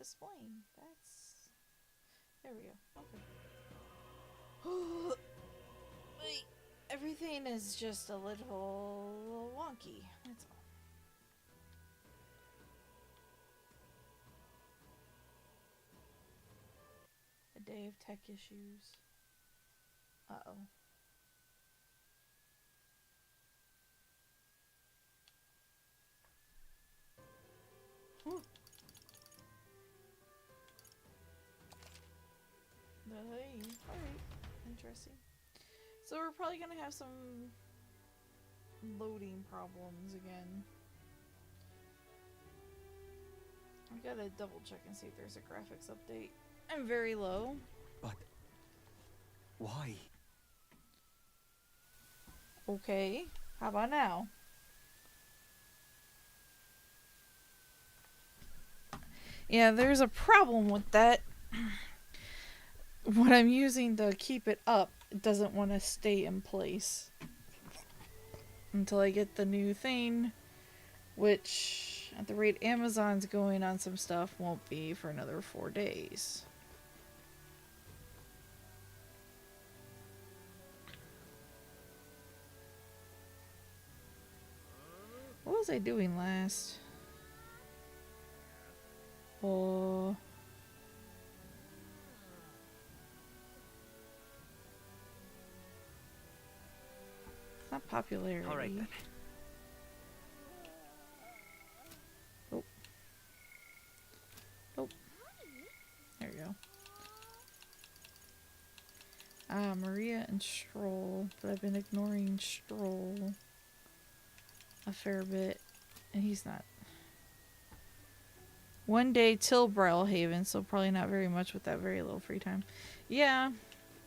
displaying. That's... There we go. Okay. Wait. Everything is just a little wonky. That's all. A day of tech issues. Uh-oh. Whew. Hey, alright. Interesting. So we're probably gonna have some loading problems again. I gotta double check and see if there's a graphics update. I'm very low. But why? Okay. How about now? Yeah, there's a problem with that. What I'm using to keep it up doesn't want to stay in place until I get the new thing, which at the rate Amazon's going on some stuff won't be for another 4 days. What was I doing last? Oh. It's not popularity. All right then. Oh. Oh. There we go. Maria and Stroll, but I've been ignoring Stroll a fair bit, and he's not. One day till Brilhaven, so probably not very much with that very little free time. Yeah,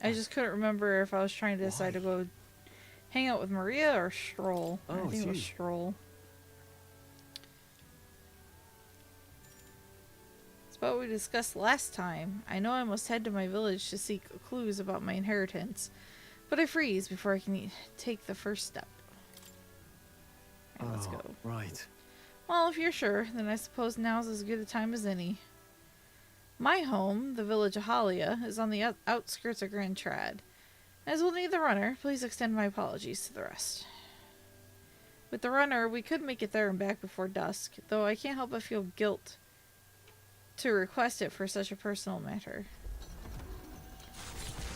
I just couldn't remember if I was trying to decide to go hang out with Maria or Stroll. Oh, I think it was Stroll. It's what we discussed last time. I know I must head to my village to seek clues about my inheritance, but I freeze before I can take the first step. Alright, let's go. Right. Well, if you're sure, then I suppose now's as good a time as any. My home, the village of Halia, is on the outskirts of Grand Trad. As we'll need the runner, please extend my apologies to the rest. With the runner, we could make it there and back before dusk, though I can't help but feel guilt to request it for such a personal matter.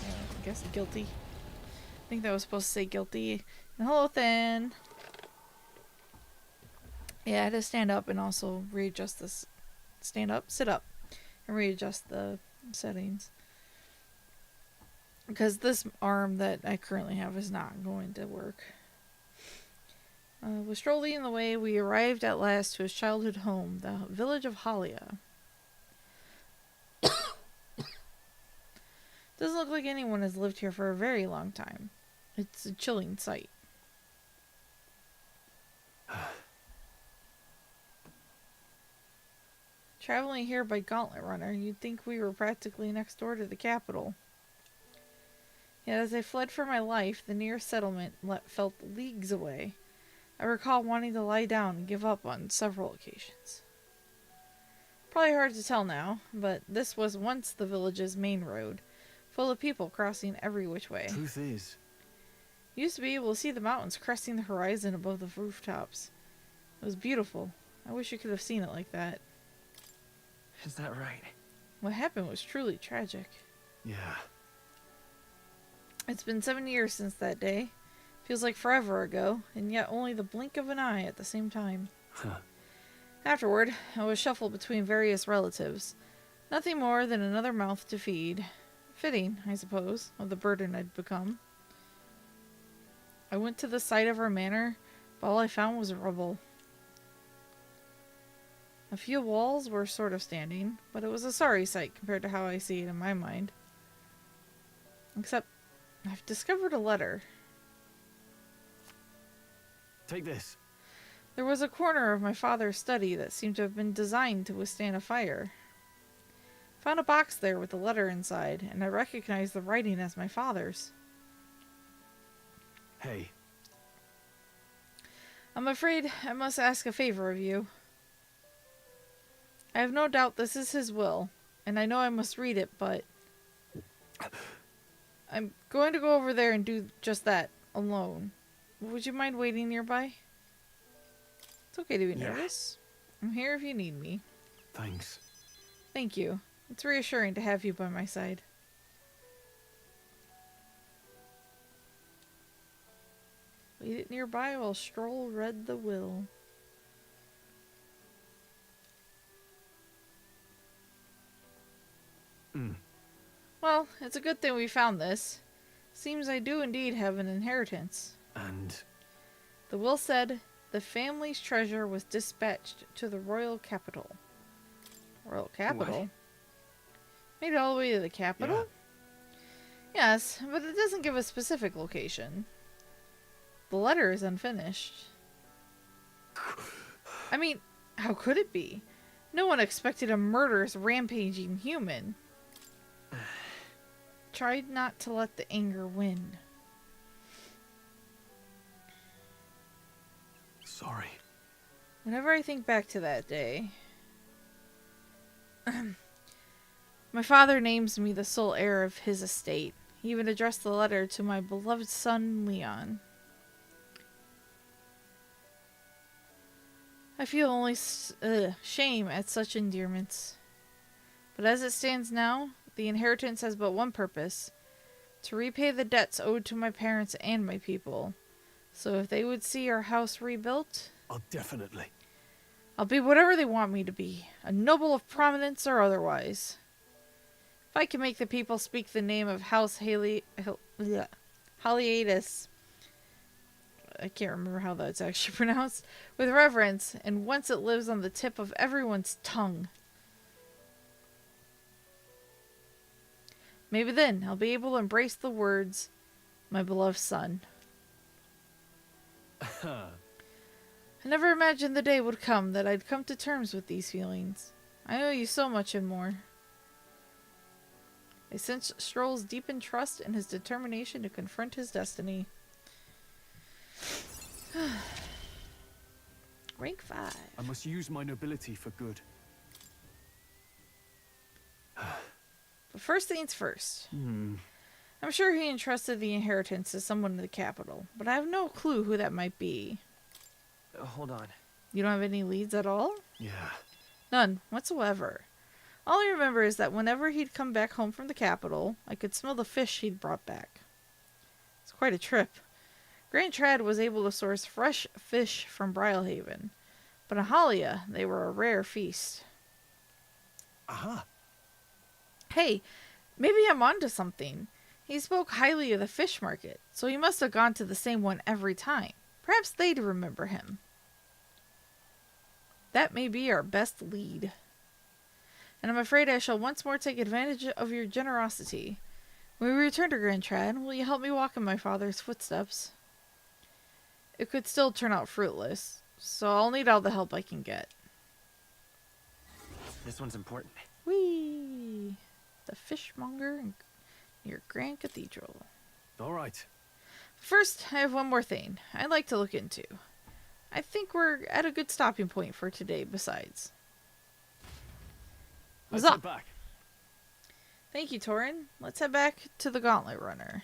I guess guilty. I think that was supposed to say guilty. And hello, Thin. Yeah, I had to stand up and also readjust this. Stand up, sit up, and readjust the settings. Because this arm that I currently have is not going to work. With Stroll leading the way, we arrived at last to his childhood home, the village of Halia. Doesn't look like anyone has lived here for a very long time. It's a chilling sight. Traveling here by Gauntlet Runner, you'd think we were practically next door to the capital. Yet as I fled for my life, the nearest settlement felt leagues away. I recall wanting to lie down and give up on several occasions. Probably hard to tell now, but this was once the village's main road, full of people crossing every which way. Truth is, You used to be able to see the mountains cresting the horizon above the rooftops. It was beautiful. I wish you could have seen it like that. is that right? What happened was truly tragic. Yeah. It's been 7 years since that day. Feels like forever ago, and yet only the blink of an eye at the same time. Huh. Afterward, I was shuffled between various relatives. Nothing more than another mouth to feed. Fitting, I suppose, of the burden I'd become. I went to the site of our manor, but all I found was rubble. A few walls were sort of standing, but it was a sorry sight compared to how I see it in my mind. Except, I've discovered a letter. Take this. There was a corner of my father's study that seemed to have been designed to withstand a fire. Found a box there with a letter inside, and I recognized the writing as my father's. Hey. I'm afraid I must ask a favor of you. I have no doubt this is his will, and I know I must read it, but I'm going to go over there and do just that, alone. Would you mind waiting nearby? It's okay to be nervous. I'm here if you need me. Thanks. Thank you. It's reassuring to have you by my side. Wait it nearby while Stroll read the will. Well, it's a good thing we found this. Seems I do indeed have an inheritance. And The will said the family's treasure was dispatched to the royal capital. Royal capital? What? Made it all the way to the capital? Yeah. Yes, but it doesn't give a specific location. The letter is unfinished. I mean, how could it be? No one expected a murderous, rampaging human. Tried not to let the anger win. Sorry. Whenever I think back to that day... My father names me the sole heir of his estate. He even addressed the letter to my beloved son, Leon. I feel only shame at such endearments. But as it stands now, the inheritance has but one purpose. To repay the debts owed to my parents and my people. So if they would see our house rebuilt... I'll definitely. I'll be whatever they want me to be. A noble of prominence or otherwise. If I can make the people speak the name of House Haliatus... I can't remember how that's actually pronounced. With reverence, and once it lives on the tip of everyone's tongue. Maybe then I'll be able to embrace the words, my beloved son. I never imagined the day would come that I'd come to terms with these feelings. I owe you so much and more. I sense Stroll's deepened trust and his determination to confront his destiny. Rank 5. I must use my nobility for good. But first things first. I'm sure he entrusted the inheritance to someone in the capital, but I have no clue who that might be. Hold on. You don't have any leads at all? Yeah. None whatsoever. All I remember is that whenever he'd come back home from the capital, I could smell the fish he'd brought back. It's quite a trip. Grant Trad was able to source fresh fish from Brylehaven, but in Halia, they were a rare feast. Aha. Hey, maybe I'm onto something. He spoke highly of the fish market, so he must have gone to the same one every time. Perhaps they'd remember him. That may be our best lead. And I'm afraid I shall once more take advantage of your generosity. When we return to Grand Trad, will you help me walk in my father's footsteps? It could still turn out fruitless, so I'll need all the help I can get. This one's important. Whee! The fishmonger near Grand Cathedral. All right. First, I have one more thing I'd like to look into. I think we're at a good stopping point for today, besides. Let's Huzzah! head back. Thank you, Torin. Let's head back to the Gauntlet Runner.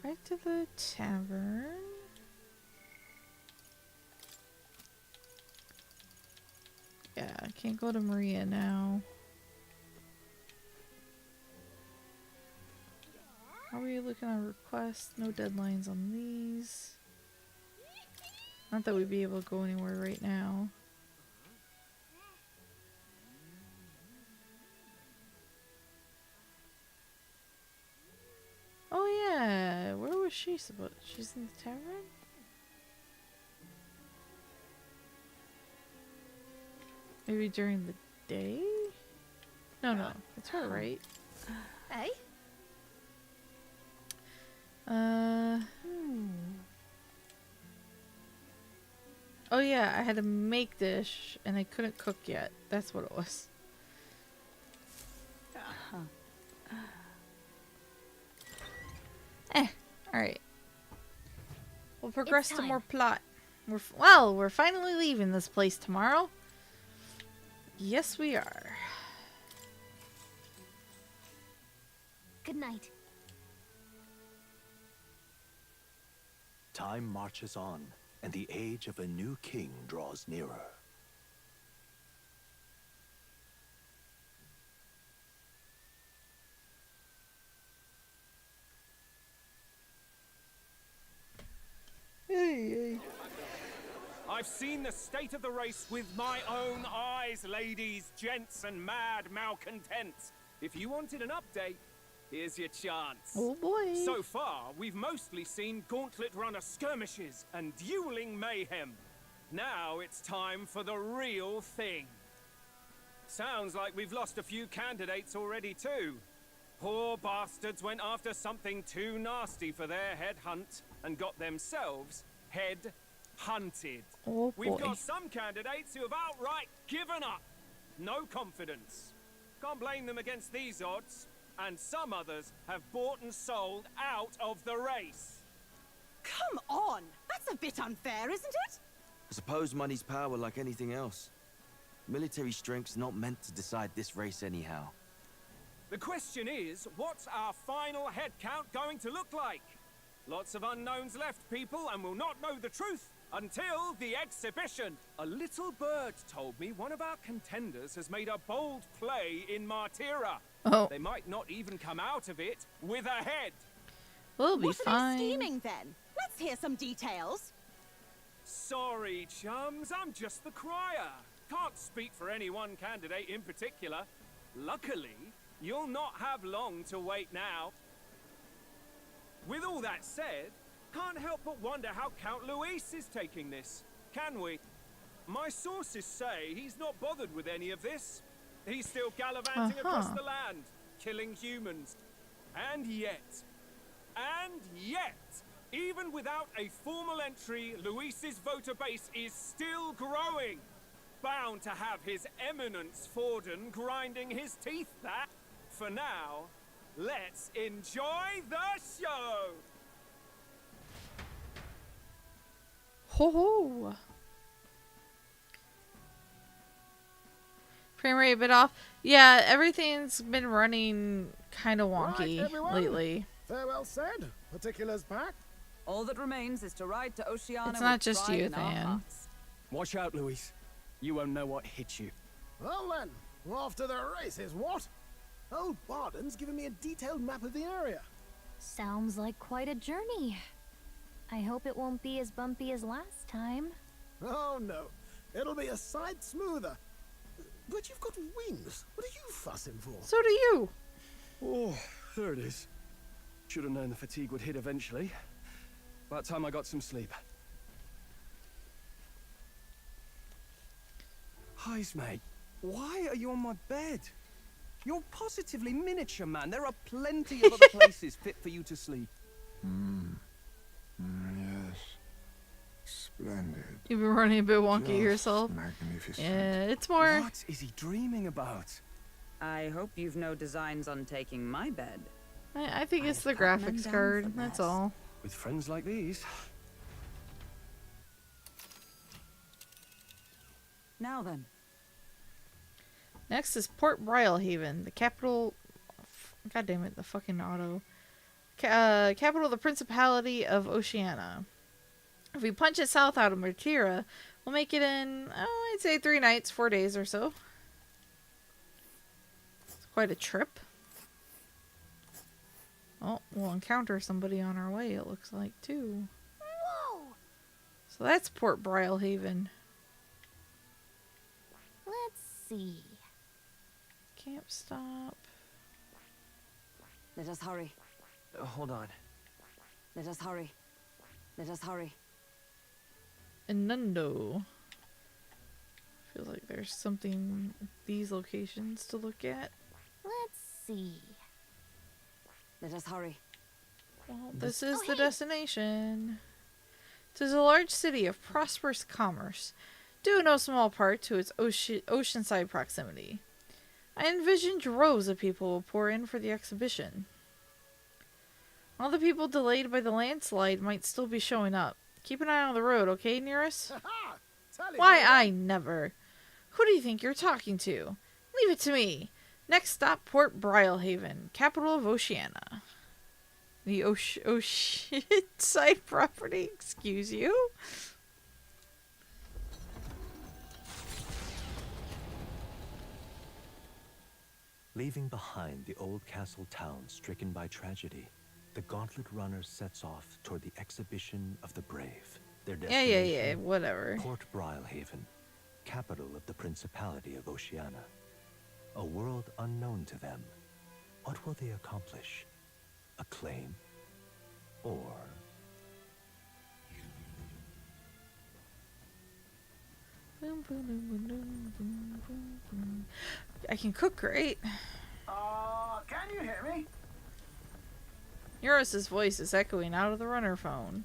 Back to the tavern. Yeah, I can't go to Maria now. Are we looking at requests? No deadlines on these. Not that we'd be able to go anywhere right now. Oh yeah, where was she supposed? She's in the tavern? Maybe during the day? No, it's her, right? Hey? Oh yeah, I had a make dish and I couldn't cook yet. That's what it was. Alright. We'll progress to time. more plot. We're finally leaving this place tomorrow. Yes, we are. Good night. Time marches on, and the age of a new king draws nearer. I've seen the state of the race with my own eyes, ladies, gents, and mad malcontents. If you wanted an update, here's your chance. Oh boy. So far, we've mostly seen gauntlet runner skirmishes and dueling mayhem. Now it's time for the real thing. Sounds like we've lost a few candidates already too. Poor bastards went after something too nasty for their head hunt and got themselves head hunted. Oh boy. We've got some candidates who have outright given up. No confidence. Can't blame them against these odds. And some others have bought and sold out of the race. Come on! That's a bit unfair, isn't it? I suppose money's power like anything else. Military strength's not meant to decide this race anyhow. The question is, what's our final head count going to look like? Lots of unknowns left, people, and we'll not know the truth until the exhibition. A little bird told me one of our contenders has made a bold play in Martira. Oh. They might not even come out of it with a head. We'll be What are fine. they scheming then? Let's hear some details. Sorry, chums, I'm just the crier. Can't speak for any one candidate in particular. Luckily, you'll not have long to wait now. With all that said, can't help but wonder how Count Luis is taking this, can we? My sources say he's not bothered with any of this. He's still gallivanting across the land, killing humans. And yet, even without a formal entry, Luis's voter base is still growing. Bound to have His Eminence Forden grinding his teeth, that. For now, let's enjoy the show! Ho ho. Frame rate a bit off. Yeah, everything's been running kind of wonky everyone. lately. Farewell said. Particulars packed. All that remains is to ride to Oceania. It's not with just pride you, in our Than. hearts. Watch out, Luis. You won't know what hit you. Well then, off to the races, what? Old Barden's given me a detailed map of the area. Sounds like quite a journey. I hope it won't be as bumpy as last time. Oh no, it'll be a sight smoother. But you've got wings. What are you fussing for? So do you. Oh, there it is. Should have known the fatigue would hit eventually. About time I got some sleep. Heis, mate. Why are you on my bed? You're positively miniature, man. There are plenty of other places fit for you to sleep. Yes. Splendid. You've been running a bit wonky Just yourself. Magnificent. Yeah, it's more. What is he dreaming about? I hope you've no designs on taking my bed. I think it's the I've cut men graphics down card. for That's this. all. With friends like these. Now then, Next is Port Brylehaven, the capital. God damn it, the fucking auto. Capital of the Principality of Oceania. If we punch it south out of Martira, we'll make it in, I'd say 3 nights, 4 days or so. It's quite a trip. Oh, we'll encounter somebody on our way, it looks like, too. Whoa! So that's Port Brylehaven. Let's see. Camp stop. let us hurry. Hold on. Let us hurry. Let us hurry. Inundo. Feels like there's something these locations to look at. Let's see. Let us hurry. Well, this is Oh, the hey. destination. It is a large city of prosperous commerce, due in no small part to its oceanside proximity. I envision droves of people will pour in for the exhibition. All the people delayed by the landslide might still be showing up. Keep an eye on the road, okay, Nearest? Ha-ha! Tally Why, ho, I then. never. Who do you think you're talking to? Leave it to me. Next stop, Port Brilehaven, capital of Oceania. The side property, excuse you? Leaving behind the old castle town stricken by tragedy, the Gauntlet Runner sets off toward the exhibition of the brave. Their destination, Yeah, whatever. Port Brilehaven, capital of the Principality of Oceania. A world unknown to them. What will they accomplish? Acclaim? Or... I can cook great. Can you hear me? Eurus's voice is echoing out of the runner phone.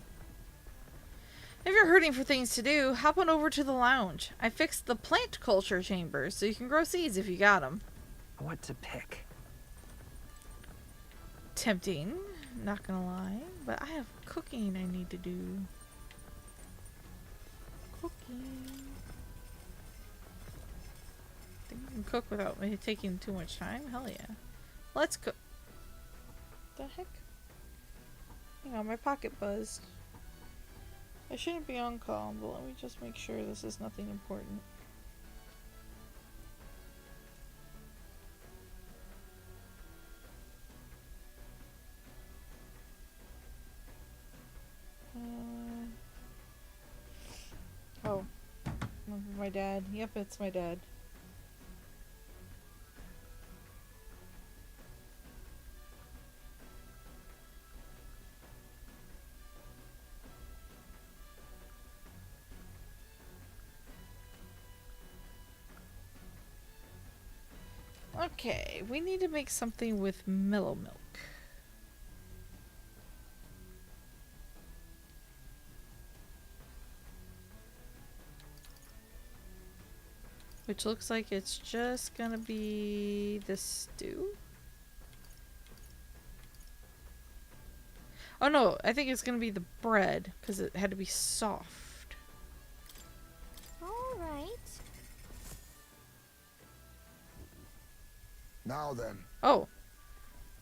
If you're hurting for things to do, hop on over to the lounge. I fixed the plant culture chambers so you can grow seeds if you got them. What to pick? Tempting, not gonna lie, but I have cooking I need to do. Cooking. Think I can cook without me taking too much time? Hell yeah. Let's cook. The heck? Hang on, my pocket buzzed. I shouldn't be on call, but let me just make sure this is nothing important. Oh. My dad. Yep, it's my dad. Okay, we need to make something with mellow milk. Which looks like it's just gonna be the stew. Oh no, I think it's gonna be the bread, because it had to be soft. Alright. Now then. Oh.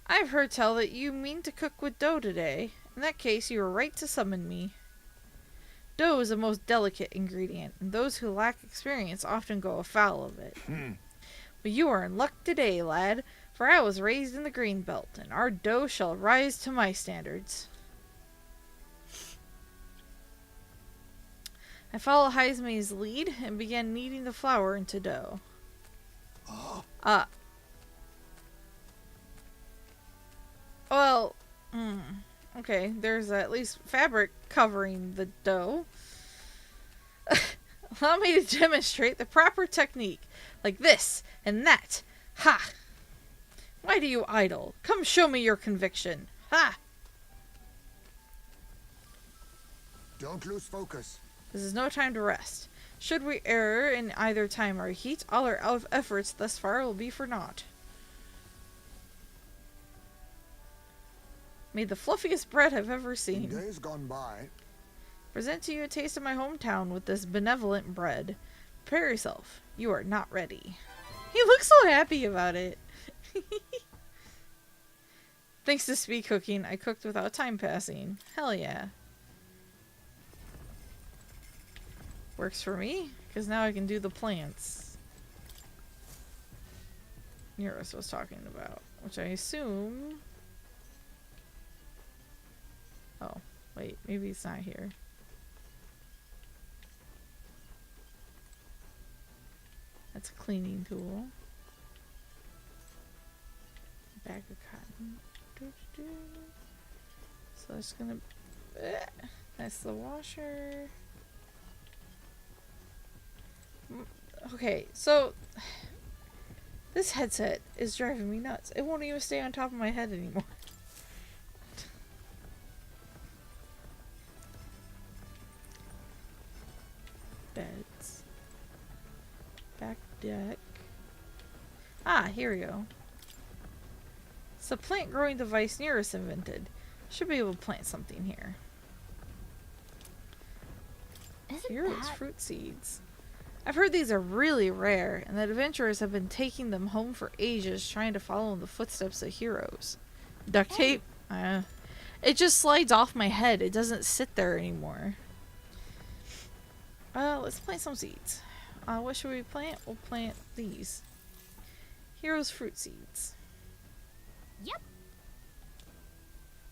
I've heard tell that you mean to cook with dough today. In that case, you were right to summon me. Dough is a most delicate ingredient, and those who lack experience often go afoul of it. But you are in luck today, lad, for I was raised in the green belt, and our dough shall rise to my standards. I followed Heismay's lead and began kneading the flour into dough. Well, okay, there's at least fabric covering the dough. Allow me to demonstrate the proper technique, like this and that. Ha! Why do you idle? Come show me your conviction. Ha! Don't lose focus. This is no time to rest. Should we err in either time or heat, all our efforts thus far will be for naught. Made the fluffiest bread I've ever In seen. days gone by, Present to you a taste of my hometown with this benevolent bread. Prepare yourself. You are not ready. He looks so happy about it. Thanks to speed cooking, I cooked without time passing. Hell yeah. Works for me, because now I can do the plants Nearest was talking about, which I assume... Oh, wait, maybe it's not here. That's a cleaning tool. Bag of cotton. So it's gonna... That's the washer. Okay, so... This headset is driving me nuts. It won't even stay on top of my head anymore. Beds. Back deck. Ah, here we go. It's a plant growing device Nearest invented. Should be able to plant something here. Isn't Heroes that... fruit seeds. I've heard these are really rare, and that adventurers have been taking them home for ages, trying to follow in the footsteps of heroes. Duct tape? It just slides off my head. It doesn't sit there anymore. Let's plant some seeds. What should we plant? We'll plant these. Heroes fruit seeds. Yep.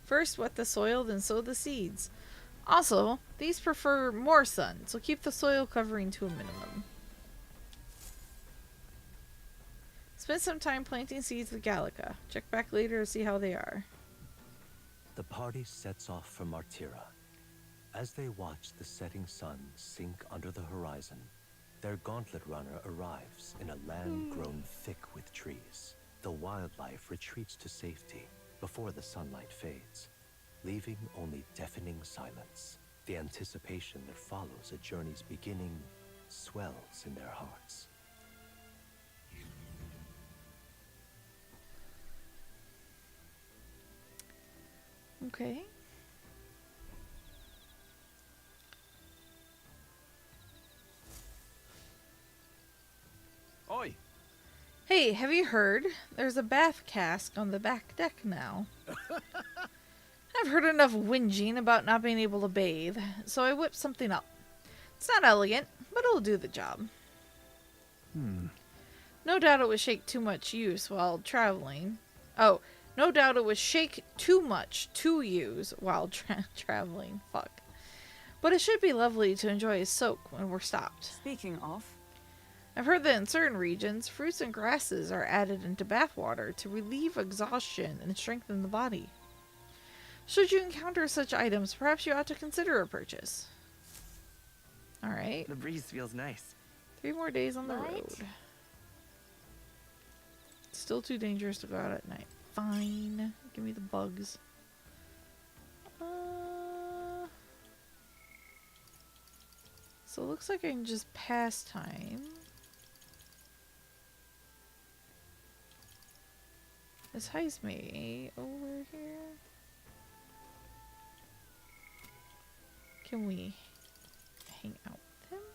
First, wet the soil, then sow the seeds. Also, these prefer more sun, so keep the soil covering to a minimum. Spend some time planting seeds with Gallica. Check back later to see how they are. The party sets off for Martira. As they watch the setting sun sink under the horizon, their gauntlet runner arrives in a land grown thick with trees. The wildlife retreats to safety before the sunlight fades, leaving only deafening silence. The anticipation that follows a journey's beginning swells in their hearts. Okay. Oi! Hey, have you heard? There's a bath cask on the back deck now. I've heard enough whinging about not being able to bathe, so I whipped something up. It's not elegant, but it'll do the job. No doubt it would shake too much use while traveling. Oh, no doubt it would shake too much to use while traveling. Fuck. But it should be lovely to enjoy a soak when we're stopped. Speaking of, I've heard that in certain regions, fruits and grasses are added into bathwater to relieve exhaustion and strengthen the body. Should you encounter such items, perhaps you ought to consider a purchase. Alright. The breeze feels nice. 3 more days on the Right. road. Still too dangerous to go out at night. Fine. Give me the bugs. So it looks like I can just pass time. Is Heisme over here? Can we hang out with him?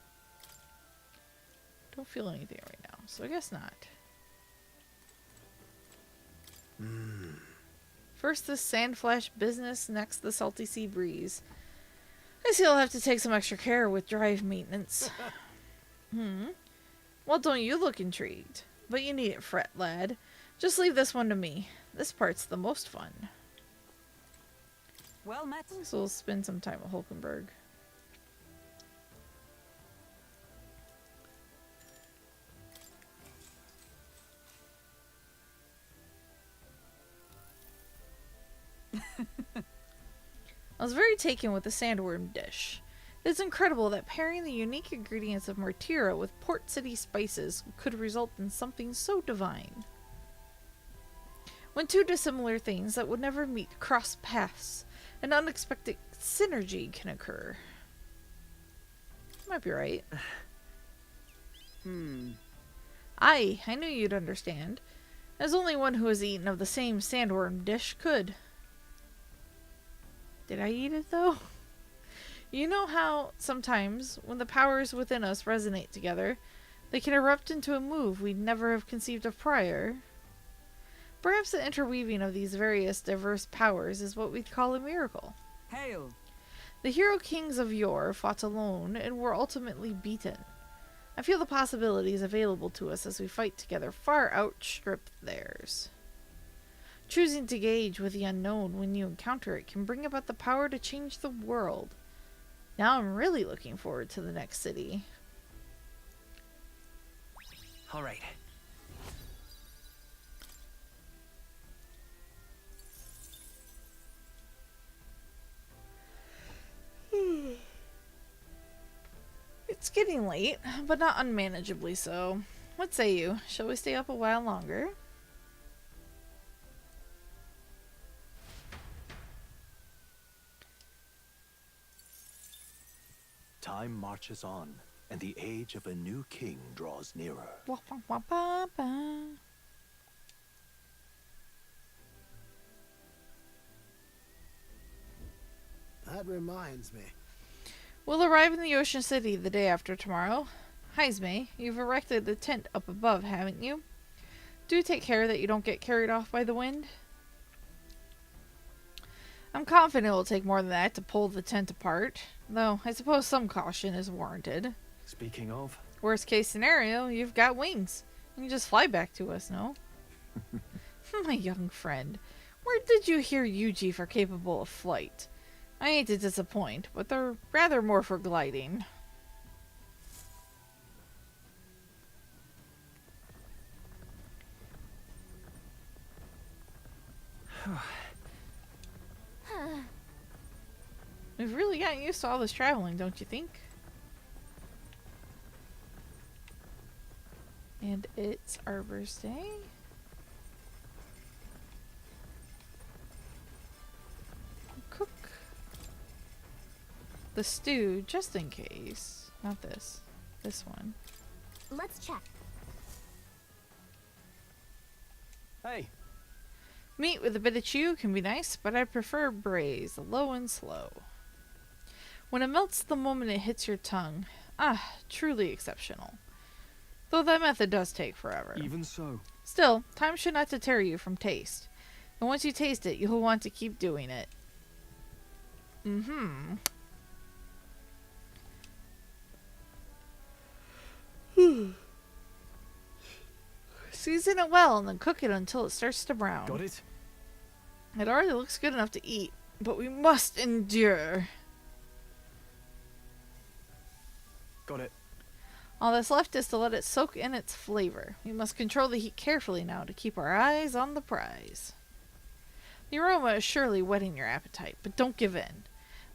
Don't feel anything right now, so I guess not. First the sand flash business, next the salty sea breeze. I see I'll have to take some extra care with drive maintenance. Well, don't you look intrigued? But you needn't fret, lad. Just leave this one to me. This part's the most fun. well met. So we'll spend some time at Hulkenberg. I was very taken with the sandworm dish. It's incredible that pairing the unique ingredients of Martira with Port City spices could result in something so divine. When two dissimilar things that would never meet cross paths, an unexpected synergy can occur. Might be right. I knew you'd understand. As only one who has eaten of the same sandworm dish could. Did I eat it, though? You know how, sometimes, when the powers within us resonate together, they can erupt into a move we'd never have conceived of prior? Perhaps the interweaving of these various diverse powers is what we'd call a miracle. Hail. The hero kings of yore fought alone and were ultimately beaten. I feel the possibilities available to us as we fight together far outstrip theirs. Choosing to gauge with the unknown when you encounter it can bring about the power to change the world. Now I'm really looking forward to the next city. All right. It's getting late, but not unmanageably so. What say you? Shall we stay up a while longer? Time marches on, and the age of a new king draws nearer. Wah, wah, wah, bah, bah. That reminds me. We'll arrive in the Ocean City the day after tomorrow. Heisme, you've erected the tent up above, haven't you? Do take care that you don't get carried off by the wind. I'm confident it will take more than that to pull the tent apart, though I suppose some caution is warranted. Speaking of... Worst case scenario, you've got wings. You can just fly back to us, no? My young friend, where did you hear Yuji are capable of flight? I hate to disappoint, but they're rather more for gliding. We've really gotten used to all this traveling, don't you think? And it's Arbor's Day. Cook the stew just in case. Not this. This one. Let's check. Hey, Meat with a bit of chew can be nice, but I prefer braised, low and slow. When it melts the moment it hits your tongue. Ah, truly exceptional. Though that method does take forever. Even so. Still, time should not deter you from taste. And once you taste it, you'll want to keep doing it. Season it well and then cook it until it starts to brown. got it? It already looks good enough to eat, but we must endure. Got it. All that's left is to let it soak in its flavor. We must control the heat carefully now to keep our eyes on the prize. The aroma is surely whetting your appetite, but don't give in.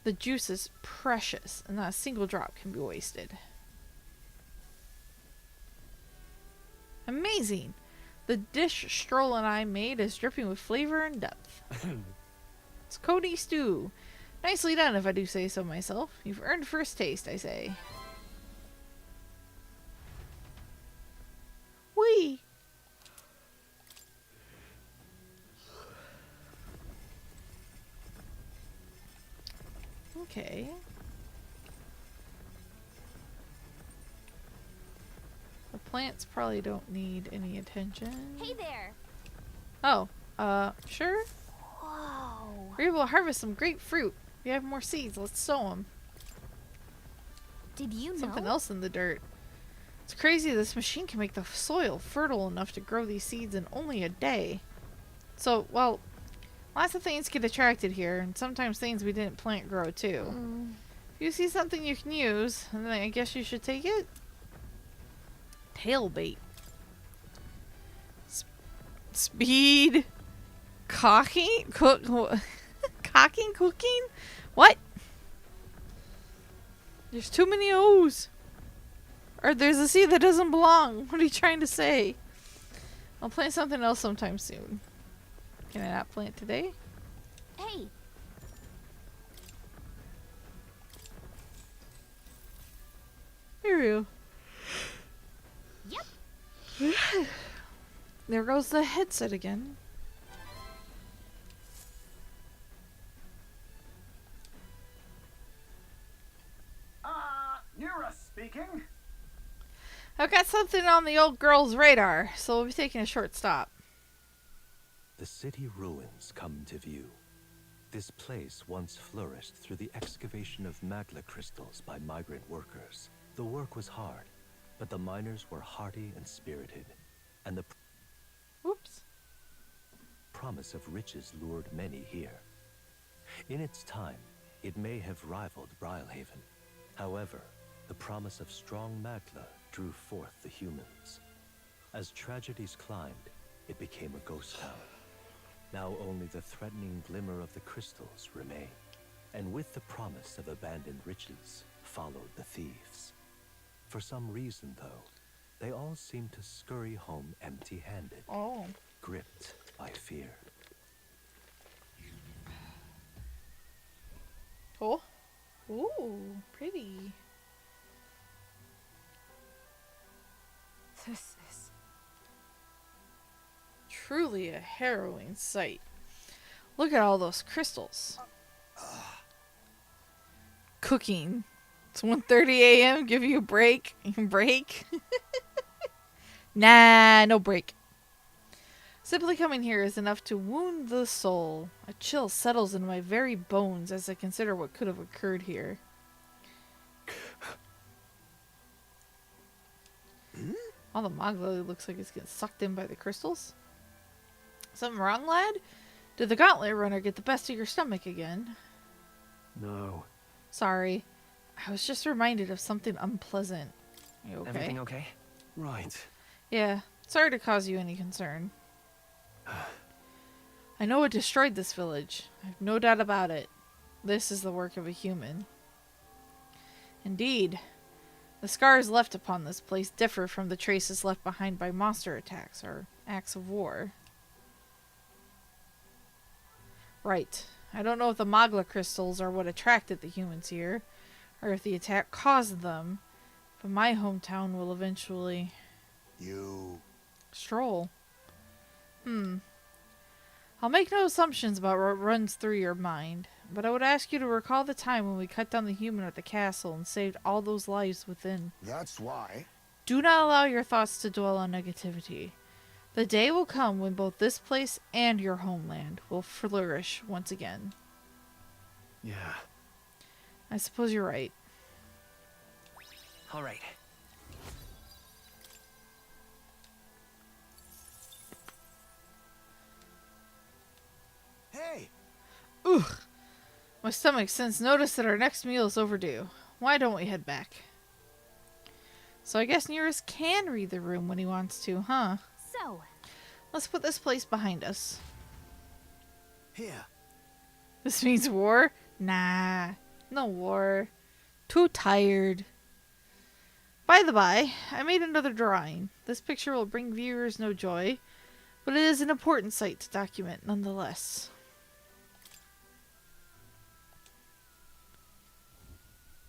The juice is precious, and not a single drop can be wasted. Amazing! The dish Stroll and I made is dripping with flavor and depth. It's Cody stew. Nicely done, if I do say so myself. You've earned first taste, I say. Whee! Okay. The plants probably don't need any attention. Hey there. Oh, sure. Whoa. We're able to harvest some great fruit. We have more seeds. Let's sow them. Did you know? Something else in the dirt. It's crazy this machine can make the soil fertile enough to grow these seeds in only a day. So, well, lots of things get attracted here, and sometimes things we didn't plant grow too. If you see something you can use, then I guess you should take it. Tail bait. Speed. Cocking? Cocking? Cooking? What? There's too many O's. Or there's a C that doesn't belong. What are you trying to say? I'll plant something else sometime soon. Can I not plant today? Hey. Here we go. Yep. There goes the headset again. Nura speaking. I've got something on the old girl's radar, so we'll be taking a short stop. The city ruins come to view. This place once flourished through the excavation of magma crystals by migrant workers. The work was hard, but the miners were hearty and spirited, and the promise of riches lured many here. In its time, it may have rivaled Brylehaven. However, the promise of strong magma drew forth the humans. As tragedies climbed, it became a ghost town. Now only the threatening glimmer of the crystals remain. And with the promise of abandoned riches, followed the thieves. For some reason, though, they all seem to scurry home empty-handed, gripped by fear. Oh. Ooh, pretty. This is truly a harrowing sight. Look at all those crystals. cooking. It's 1:30 a.m. Give you a break. Break? Nah, no break. Simply coming here is enough to wound the soul. A chill settles in my very bones as I consider what could have occurred here. All the Mogla looks like it's getting sucked in by the crystals. Something wrong, lad? Did the gauntlet runner get the best of your stomach again? No. Sorry. I was just reminded of something unpleasant. You okay? Everything okay? Right. Yeah. Sorry to cause you any concern. I know it destroyed this village. I have no doubt about it. This is the work of a human. Indeed. The scars left upon this place differ from the traces left behind by monster attacks or acts of war. Right. I don't know if the Mogla crystals are what attracted the humans here, or if the attack caused them, but my hometown will eventually... Stroll. I'll make no assumptions about what runs through your mind, but I would ask you to recall the time when we cut down the human at the castle and saved all those lives within. That's why. Do not allow your thoughts to dwell on negativity. The day will come when both this place and your homeland will flourish once again. Yeah. I suppose you're right. All right. Hey! Ugh. My stomach since noticed that our next meal is overdue. Why don't we head back? So I guess Nearest can read the room when he wants to, huh? So, Let's put this place behind us. Here. This means war? Nah, no war. Too tired. By the by, I made another drawing. This picture will bring viewers no joy, but it is an important sight to document nonetheless.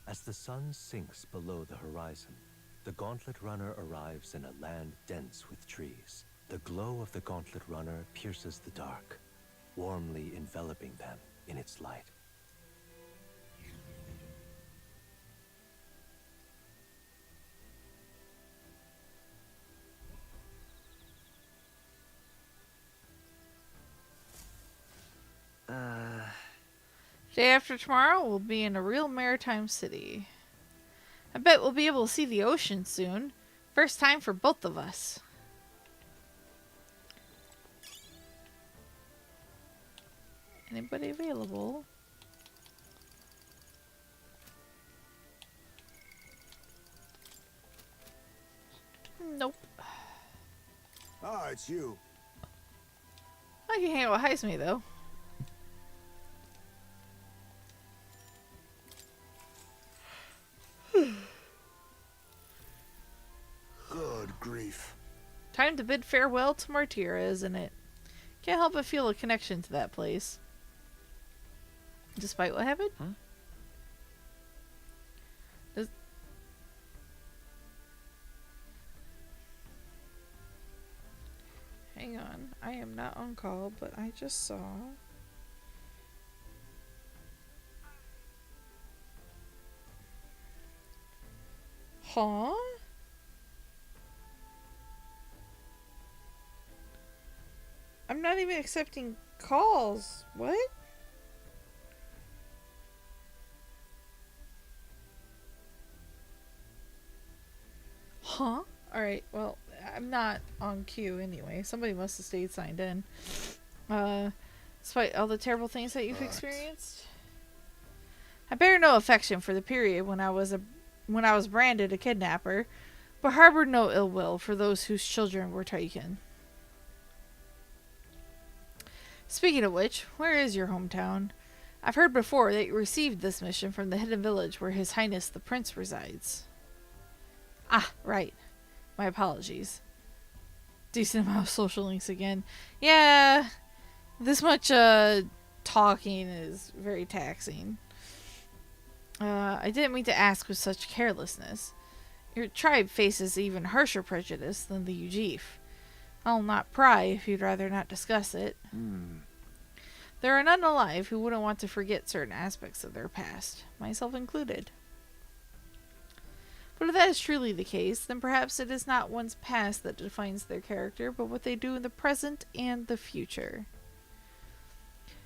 As the sun sinks below the horizon, the Gauntlet Runner arrives in a land dense with trees. The glow of the Gauntlet Runner pierces the dark, warmly enveloping them in its light. Day after tomorrow, we'll be in a real maritime city. I bet we'll be able to see the ocean soon. First time for both of us. Anybody available? Nope. Ah, it's you. I can hang out with Heisme though. Good grief. Time to bid farewell to Martira, isn't it? Can't help but feel a connection to that place. Despite what happened? Huh? Hang on. I am not on call, but I just saw... Huh? I'm not even accepting calls. What? Huh? Alright, well, I'm not on queue anyway. Somebody must have stayed signed in. Despite all the terrible things that you've experienced. I bear no affection for the period when I was branded a kidnapper, but harbored no ill will for those whose children were taken. Speaking of which, where is your hometown? I've heard before that you received this mission from the hidden village where His Highness the Prince resides. Ah, right. My apologies. Decent amount of social links again. Yeah, this much talking is very taxing. I didn't mean to ask with such carelessness. Your tribe faces even harsher prejudice than the Ujif. I'll not pry if you'd rather not discuss it. There are none alive who wouldn't want to forget certain aspects of their past, myself included. But if that is truly the case, then perhaps it is not one's past that defines their character, but what they do in the present and the future.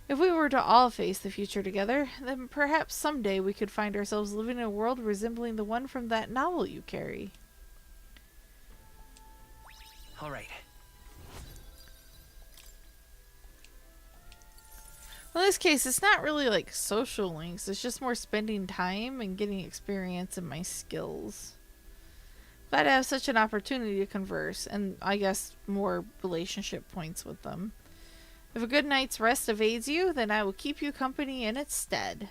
If we were to all face the future together, then perhaps someday we could find ourselves living in a world resembling the one from that novel you carry. All right. In this case, it's not really like social links, it's just more spending time and getting experience in my skills. Glad to have such an opportunity to converse, and I guess more relationship points with them. If a good night's rest evades you, then I will keep you company in its stead.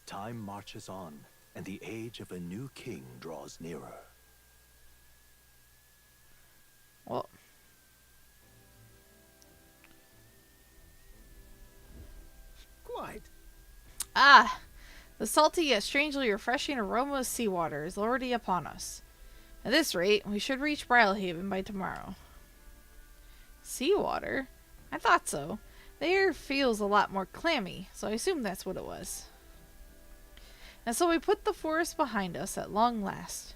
Time marches on, and the age of a new king draws nearer. Well, Quite. ah! The salty yet strangely refreshing aroma of seawater is already upon us. At this rate, we should reach Brylehaven by tomorrow. Seawater? I thought so. The air feels a lot more clammy, so I assumed that's what it was. And so we put the forest behind us at long last.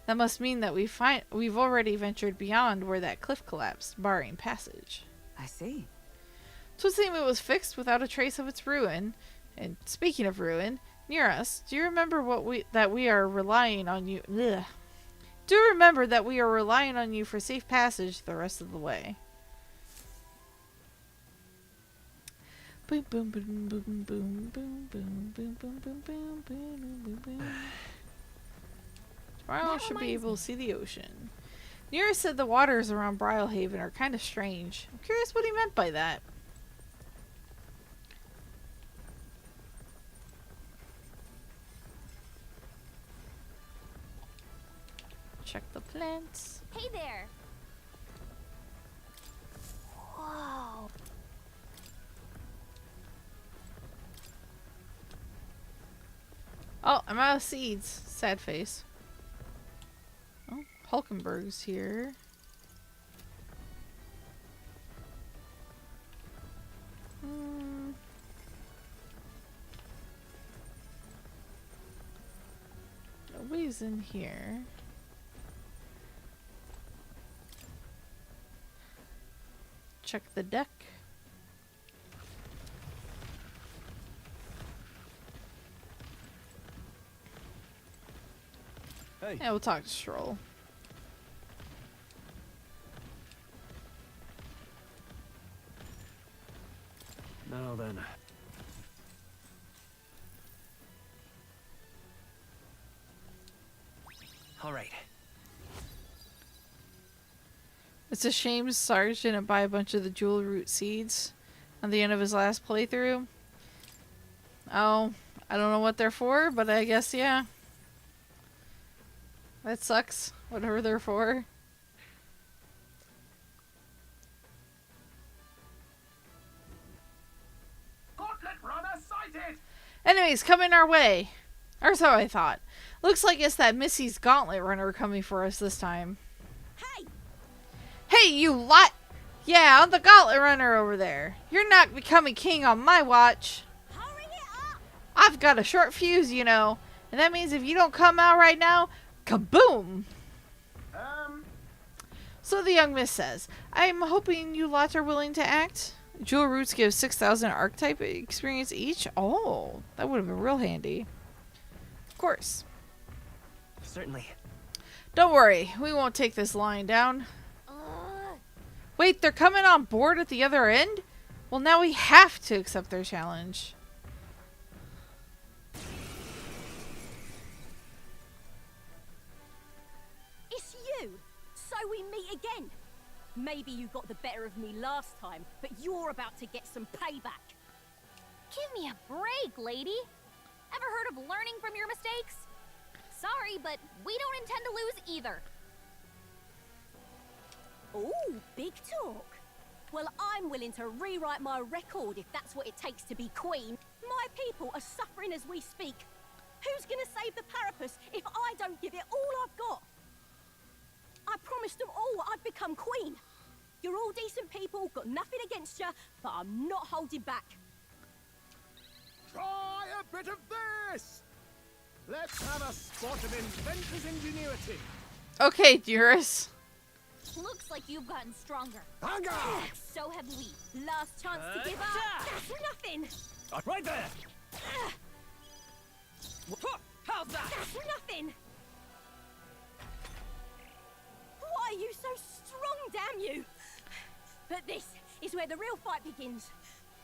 That must mean that we've already ventured beyond where that cliff collapsed, barring passage. I see. 'Twould seem it was fixed without a trace of its ruin. And speaking of ruin, near us, do you remember that we are relying on you? Ugh. Do remember that we are relying on you for safe passage the rest of the way. Boom boom boom boom boom boom boom boom boom boom boom boom boom. Tomorrow I should be able to see the ocean. Nira said the waters around Brylehaven are kind of strange. I'm curious what he meant by that. Check the plants. Hey there. Whoa. Oh, I'm out of seeds. Sad face. Oh, Hulkenberg's here. Nobody's in here. Check the deck. Hey. Yeah, we'll talk to Stroll. Now then. All right. It's a shame Sarge didn't buy a bunch of the jewel root seeds on the end of his last playthrough. Oh, I don't know what they're for, but I guess, yeah. That sucks, whatever they're for. Gauntlet runner sighted! Enemies coming our way. Or so I thought. Looks like it's that Missy's Gauntlet Runner coming for us this time. Hey! Hey, you lot! Yeah, I'm the Gauntlet Runner over there. You're not becoming king on my watch. Hurry it up! I've got a short fuse, you know. And that means if you don't come out right now, kaboom! So the young miss says, I'm hoping you lot are willing to act. Jewel roots give 6,000 archetype experience each. Oh, that would have been real handy. Of course. Certainly. Don't worry, we won't take this lying down. Wait, they're coming on board at the other end? Well, now we have to accept their challenge. It's you! So we meet again! Maybe you got the better of me last time, but you're about to get some payback. Give me a break, lady. Ever heard of learning from your mistakes? Sorry, but we don't intend to lose either. Ooh, big talk. Well, I'm willing to rewrite my record if that's what it takes to be queen. My people are suffering as we speak. Who's gonna save the Parapus if I don't give it all I've got? promised them all I'd become queen. You're all decent people, got nothing against you, but I'm not holding back. Try a bit of this! Let's have a spot of inventor's ingenuity. Okay, dearest. Looks like you've gotten stronger. Hunger! So have we. Last chance to give up. That's nothing. Right there! How's that? That's nothing. Why are you so strong, damn you? But this is where the real fight begins.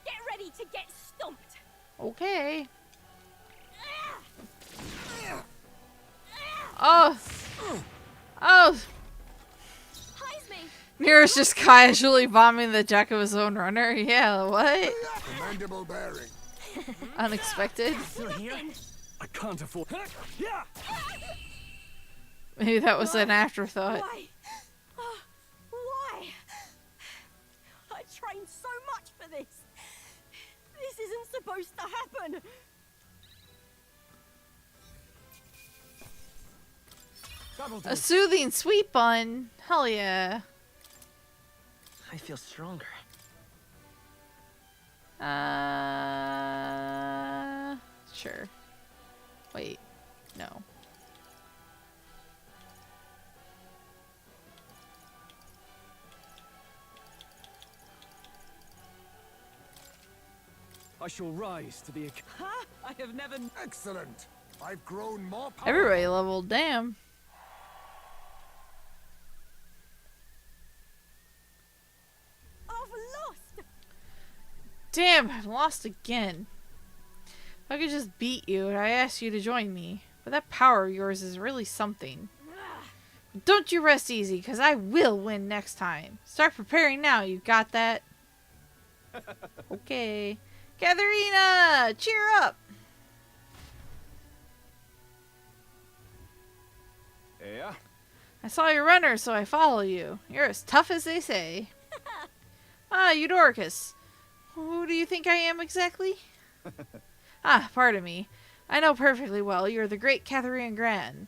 Get ready to get stomped. Okay. Oh. Oh. Heisme. Nearest just casually bombing the deck of his own runner. Yeah, what? Commendable bearing. Unexpected. Still here? I can't afford. Yeah. Maybe that was an afterthought. Why? Why? I trained so much for this. This isn't supposed to happen. A soothing sweet bun. Hell yeah. I feel stronger. Sure. Wait. No. I shall rise to the. Huh? I have never. Excellent. I've grown more powerful. Everybody leveled. Damn. I've lost. Damn, I've lost again. If I could just beat you and I asked you to join me. But that power of yours is really something. Don't you rest easy, because I will win next time. Start preparing now, you got that? Okay. Katharina! Cheer up! Yeah? I saw your runner, so I follow you. You're as tough as they say. Ah, Eudoricus. Who do you think I am exactly? Ah, pardon me. I know perfectly well you're the great Katharina Gran.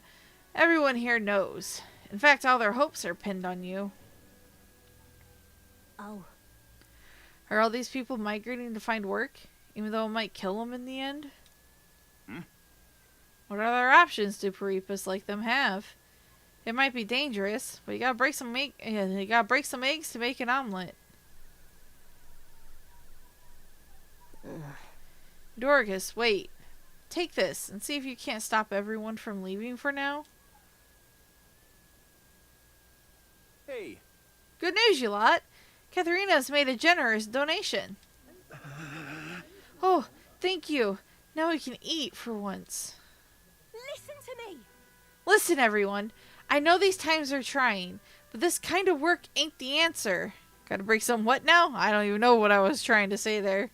Everyone here knows. In fact, all their hopes are pinned on you. Oh. Are all these people migrating to find work, even though it might kill them in the end? What other options do Peripas like them have? It might be dangerous, but you gotta break some eggs to make an omelet. Dorcas, wait. Take this and see if you can't stop everyone from leaving for now. Hey. Good news, you lot. Katharina's made a generous donation. Oh, thank you. Now we can eat for once. Listen to me. Listen, everyone. I know these times are trying, but this kind of work ain't the answer. Gotta break some what now? I don't even know what I was trying to say there.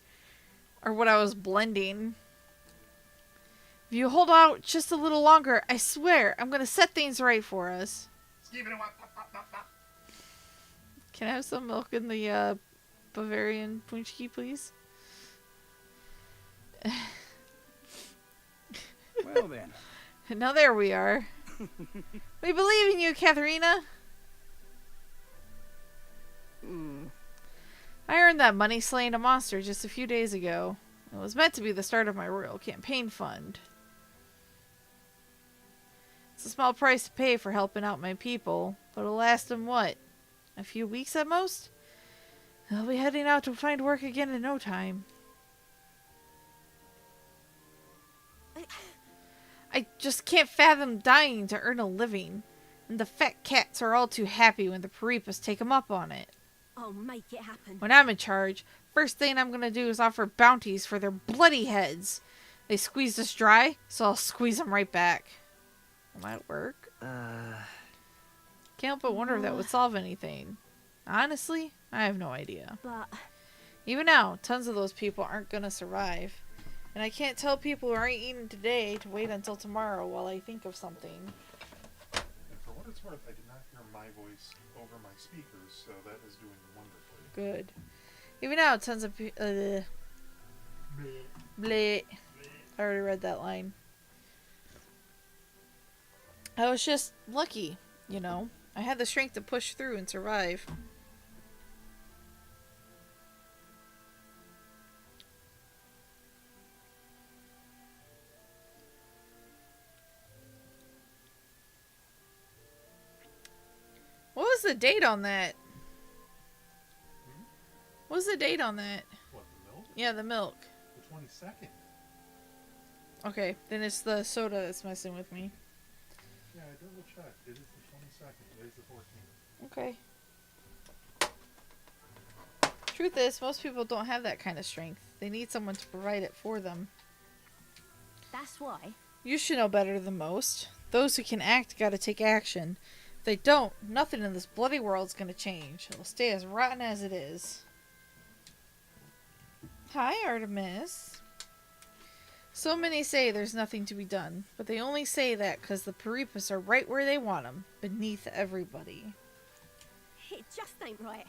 Or what I was blending. If you hold out just a little longer, I swear I'm gonna set things right for us. Can I have some milk in the Bavarian punchki, please? Well then. Now there we are. We believe in you, Katharina. I earned that money slaying a monster just a few days ago. It was meant to be the start of my royal campaign fund. It's a small price to pay for helping out my people, but it'll last them what? A few weeks at most? They'll be heading out to find work again in no time. I just can't fathom dying to earn a living. And the fat cats are all too happy when the Peripas take them up on it. I'll make it happen. When I'm in charge, first thing I'm gonna do is offer bounties for their bloody heads. They squeezed us dry, so I'll squeeze them right back. Will that work? Can't help but wonder if that would solve anything. Honestly, I have no idea. But even now, tons of those people aren't gonna survive. And I can't tell people who aren't eating today to wait until tomorrow while I think of something. And for what it's worth, I did not hear my voice over my speakers, so that is doing wonderfully. Good. Even now, tons of bleh. Bleh. I already read that line. I was just lucky, you know. I had the strength to push through and survive. What was the date on that? What was the date on that? What, the milk? Yeah, the milk. The 22nd. Okay, then it's the soda that's messing with me. Yeah, I double checked. It is the 22nd. Today's the 14th. Okay. Truth is, most people don't have that kind of strength. They need someone to provide it for them. That's why. You should know better than most. Those who can act gotta take action. If they don't, nothing in this bloody world's gonna change. It'll stay as rotten as it is. Hi, Artemis. So many say there's nothing to be done, but they only say that because the Peripas are right where they want them, beneath everybody. It just ain't right.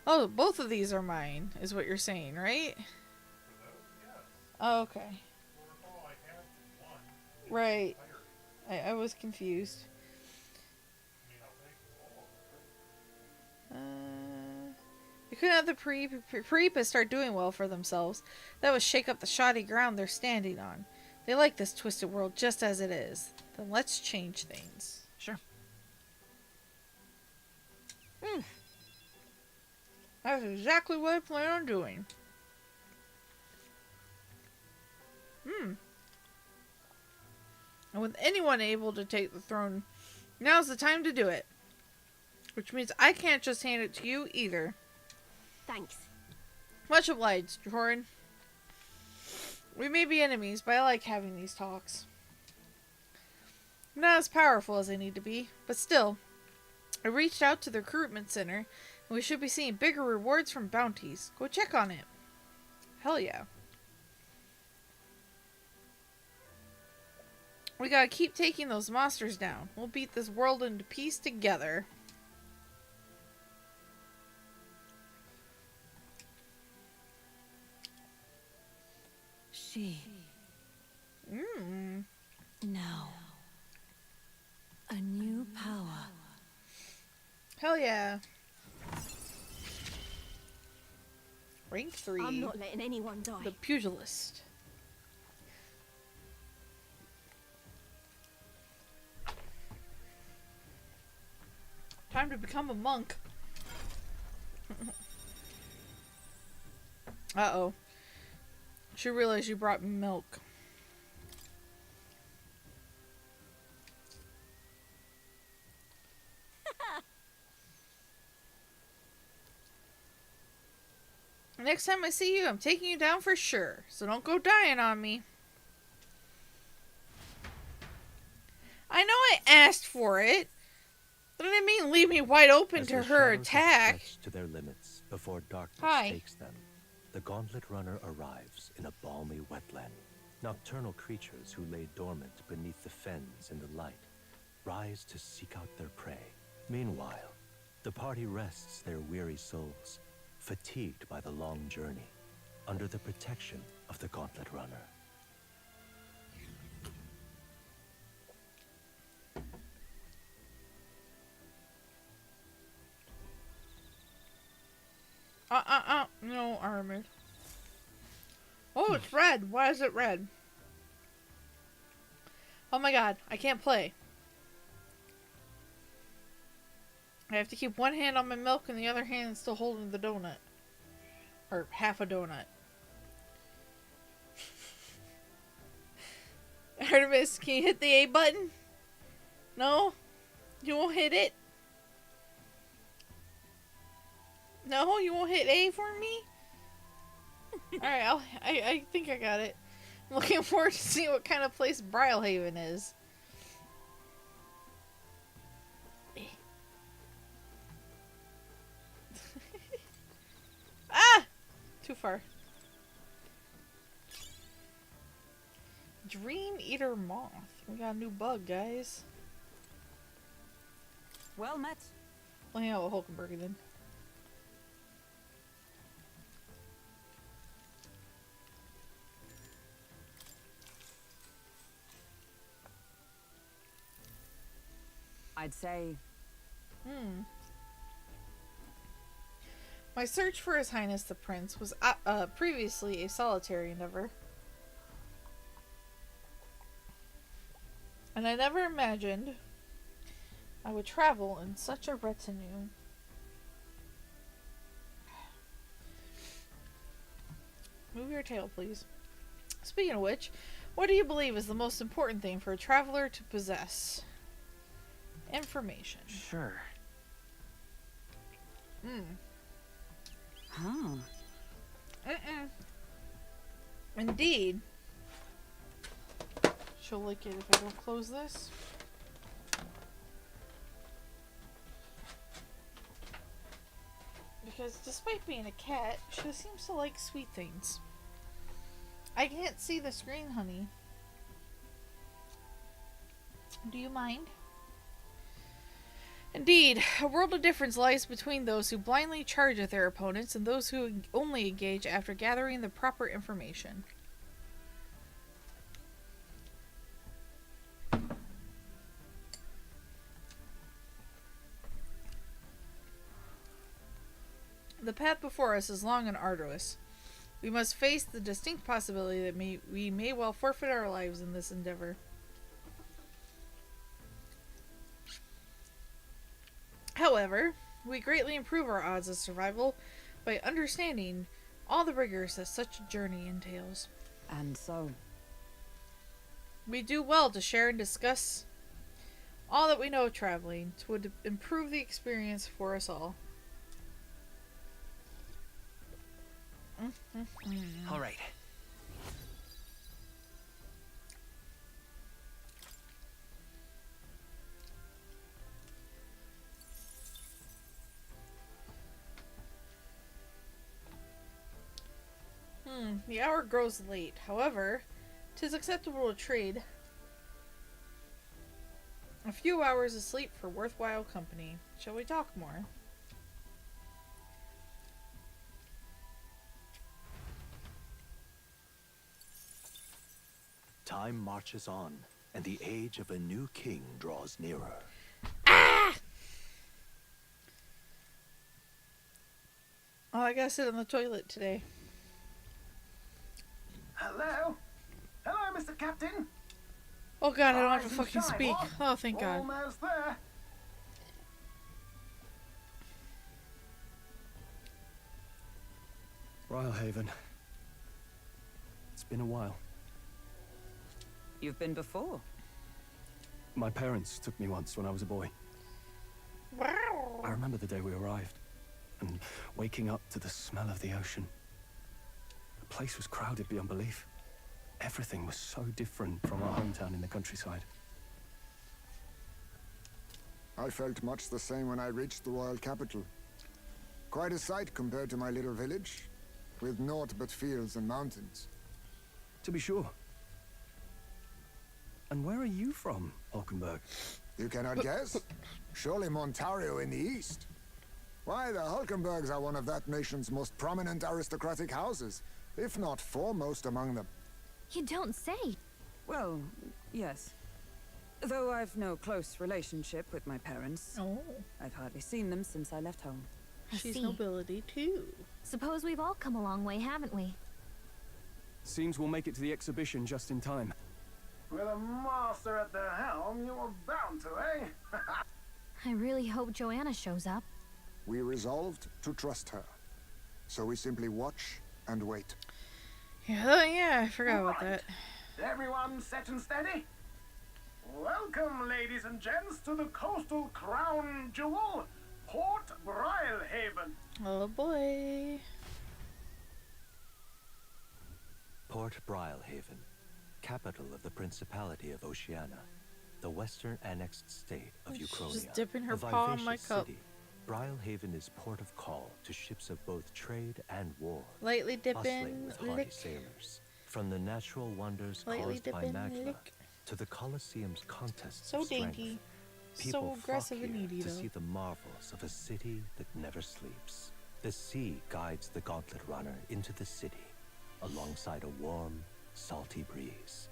Oh, both of these are mine, is what you're saying, right? Oh, okay. Right. I was confused. You couldn't have the Peripas start doing well for themselves. That would shake up the shoddy ground they're standing on. They like this twisted world just as it is. Then let's change things. Sure. That's exactly what I plan on doing. And with anyone able to take the throne, now's the time to do it. Which means I can't just hand it to you either. Thanks. Much obliged, Joran. We may be enemies, but I like having these talks. I'm not as powerful as I need to be, but still, I reached out to the recruitment center, and we should be seeing bigger rewards from bounties. Go check on it. Hell yeah. We gotta keep taking those monsters down. We'll beat this world into peace together. She. Now. A new power. Hell yeah. Rank 3. I'm not letting anyone die. The Pugilist. Time to become a monk. Uh-oh. Should realize you brought me milk. Next time I see you, I'm taking you down for sure. So don't go dying on me. I know I asked for it. But I didn't mean leave me wide open As to the her shadows have attack. stretched to their limits before darkness Hi. takes them, the Gauntlet Runner arrives in a balmy wetland. Nocturnal creatures who lay dormant beneath the fens in the light rise to seek out their prey. Meanwhile, the party rests their weary souls, fatigued by the long journey, under the protection of the Gauntlet Runner. No, Armor. Oh, it's red. Why is it red? Oh my god, I can't play. I have to keep one hand on my milk and the other hand still holding the donut. Or half a donut. Artemis, can you hit the A button? No? You won't hit it? No, you won't hit A for me? Alright, I think I got it. I'm looking forward to seeing what kind of place Brylehaven is. Ah! Too far. Dream Eater Moth. We got a new bug, guys. Well met. Well, hang out with Hulkenberg then. I'd say... My search for His Highness the Prince was previously a solitary endeavor. And I never imagined I would travel in such a retinue. Move your tail, please. Speaking of which, what do you believe is the most important thing for a traveler to possess? Information. Sure. Huh. Indeed. She'll like it if I don't close this. Because despite being a cat, she seems to like sweet things. I can't see the screen, honey. Do you mind? Indeed, a world of difference lies between those who blindly charge at their opponents and those who only engage after gathering the proper information. The path before us is long and arduous. We must face the distinct possibility that we may well forfeit our lives in this endeavor. However, we greatly improve our odds of survival by understanding all the rigors that such a journey entails. And so? We do well to share and discuss all that we know of traveling to improve the experience for us all. All right. The hour grows late. However, 'tis acceptable to trade a few hours of sleep for worthwhile company. Shall we talk more? Time marches on, and the age of a new king draws nearer. Ah! Oh, I gotta sit on the toilet today. Hello? Hello, Mr. Captain? Oh god, I don't have to Rise and fucking shine, speak. what? Oh, thank god. Almost there. Rylehaven. It's been a while. You've been before. My parents took me once when I was a boy. Wow. I remember the day we arrived, and waking up to the smell of the ocean. The place was crowded beyond belief. Everything was so different from our hometown in the countryside. I felt much the same when I reached the royal capital. Quite a sight compared to my little village, with naught but fields and mountains. To be sure. And where are you from, Hulkenberg? You cannot guess? Surely Montario in the east. Why, the Hulkenbergs are one of that nation's most prominent aristocratic houses, if not foremost among them. You don't say. Well, yes. Though I've no close relationship with my parents. Oh. I've hardly seen them since I left home. She's see. nobility too. Suppose we've all come a long way, haven't we? Seems we'll make it to the exhibition just in time. With a master at the helm, you were bound to, eh? I really hope Joanna shows up. We resolved to trust her. So we simply watch and wait. Yeah, I forgot about that. Everyone set and steady? Welcome, ladies and gents, to the coastal crown jewel, Port Brilehaven. Oh boy. Port Brilehaven, capital of the Principality of Oceania, the western annexed state of She's Uchronia. just dipping her a paw in my vivacious cup. city, Brilehaven is port of call to ships of both trade and war, Lightly bustling dipping, with hardy lick. sailors. From the natural wonders Lightly caused by dipping, magma lick. to the Colosseum's contests So of strength, dainty. people So flock aggressive and here needy to though. see the marvels of a city that never sleeps. The sea guides the gauntlet runner into the city, alongside a warm, salty breeze.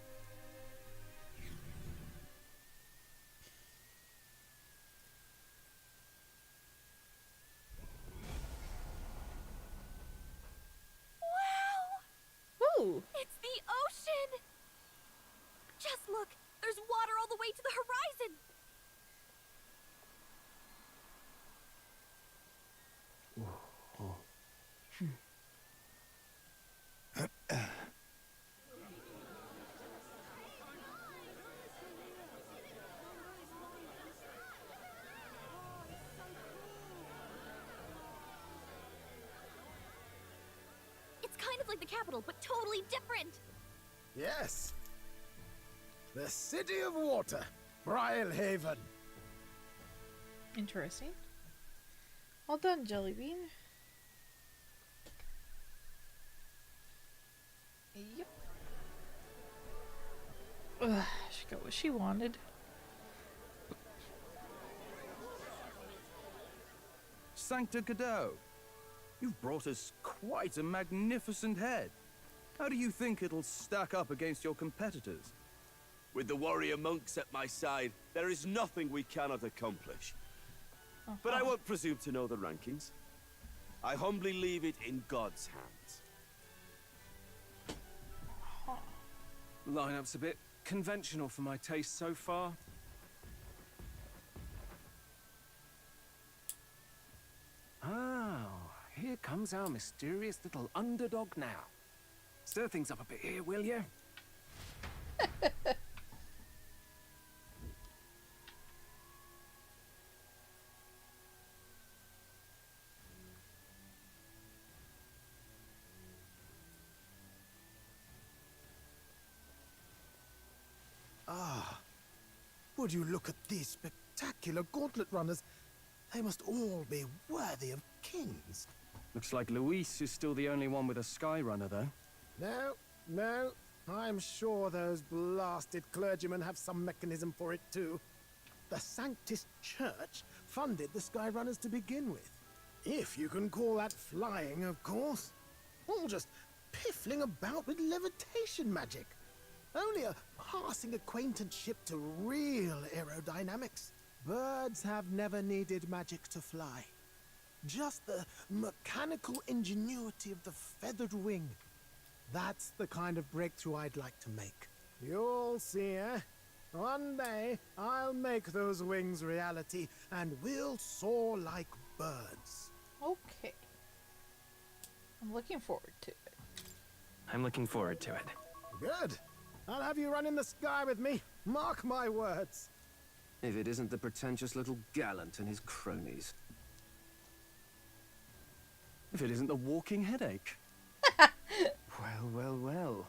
Ooh! It's the ocean! Just look! There's water all the way to the horizon! It's kind of like the capital, but totally different! Yes. The City of Water, Brylehaven. Interesting. Well done, Jellybean. Yep. Ugh, she got what she wanted. Sancta Cadeau, you've brought us quite a magnificent head. How do you think it'll stack up against your competitors? With the warrior monks at my side, there is nothing we cannot accomplish. But I won't presume to know the rankings. I humbly leave it in God's hands. Lineup's a bit conventional for my taste so far. Oh, here comes our mysterious little underdog now. Stir things up a bit here, will you? Ah, would you look at these spectacular gauntlet runners? They must all be worthy of kings. Looks like Luis is still the only one with a sky runner, though. No. I'm sure those blasted clergymen have some mechanism for it too. The Sanctist Church funded the Skyrunners to begin with. If you can call that flying, of course. All just piffling about with levitation magic. Only a passing acquaintanceship to real aerodynamics. Birds have never needed magic to fly. Just the mechanical ingenuity of the feathered wing. That's the kind of breakthrough I'd like to make. You'll see, eh? One day, I'll make those wings reality, and we'll soar like birds. Okay. I'm looking forward to it. I'm looking forward to it. Good. I'll have you run in the sky with me. Mark my words. If it isn't the pretentious little gallant and his cronies. If it isn't the walking headache. Well.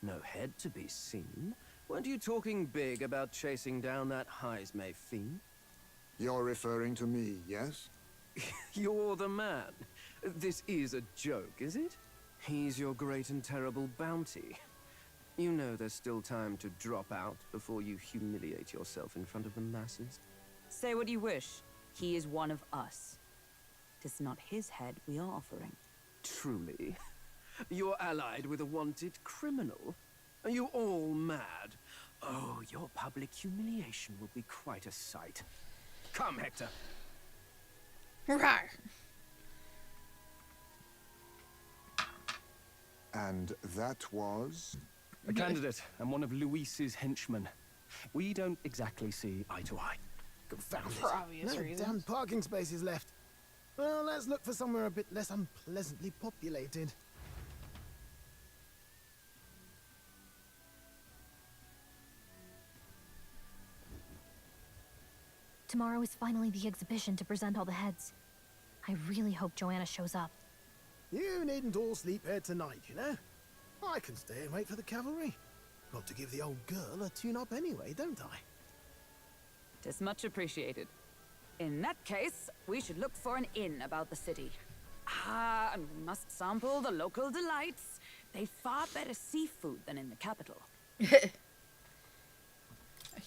No head to be seen. Weren't you talking big about chasing down that Heismay fiend? You're referring to me, yes? You're the man. This is a joke, is it? He's your great and terrible bounty. You know there's still time to drop out before you humiliate yourself in front of the masses. Say what you wish. He is one of us. Tis not his head we are offering. Truly? You're allied with a wanted criminal? Are you all mad? Oh, your public humiliation will be quite a sight. Come, Hector. Rawr. And that was? A candidate and one of Luis's henchmen. We don't exactly see eye to eye. Confound it. For obvious No reasons. damn parking spaces left. Well, let's look for somewhere a bit less unpleasantly populated. Tomorrow is finally the exhibition to present all the heads. I really hope Joanna shows up. You needn't all sleep here tonight, you know? I can stay and wait for the cavalry. Got to give the old girl a tune-up anyway, don't I? Tis much appreciated. In that case, we should look for an inn about the city. Ah, and we must sample the local delights. They've far better seafood than in the capital. I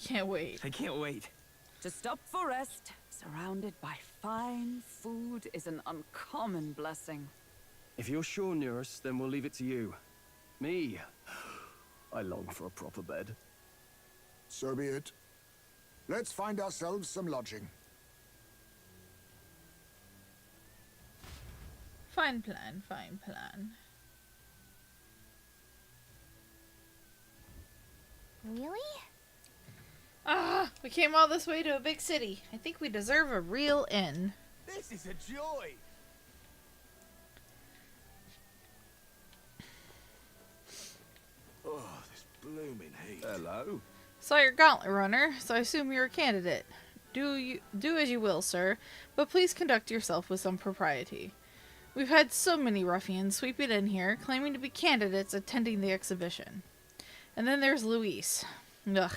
can't wait. I can't wait. To stop for rest, surrounded by fine food, is an uncommon blessing. If you're sure, Nearest, then we'll leave it to you. Me? I long for a proper bed. So be it. Let's find ourselves some lodging. Fine plan, fine plan. Really? Ah, we came all this way to a big city. I think we deserve a real inn. This is a joy. Oh, this blooming heat. Hello. Saw your gauntlet runner, so I assume you're a candidate. Do as you will, sir, but please conduct yourself with some propriety. We've had so many ruffians sweeping in here, claiming to be candidates attending the exhibition. And then there's Luis. Ugh.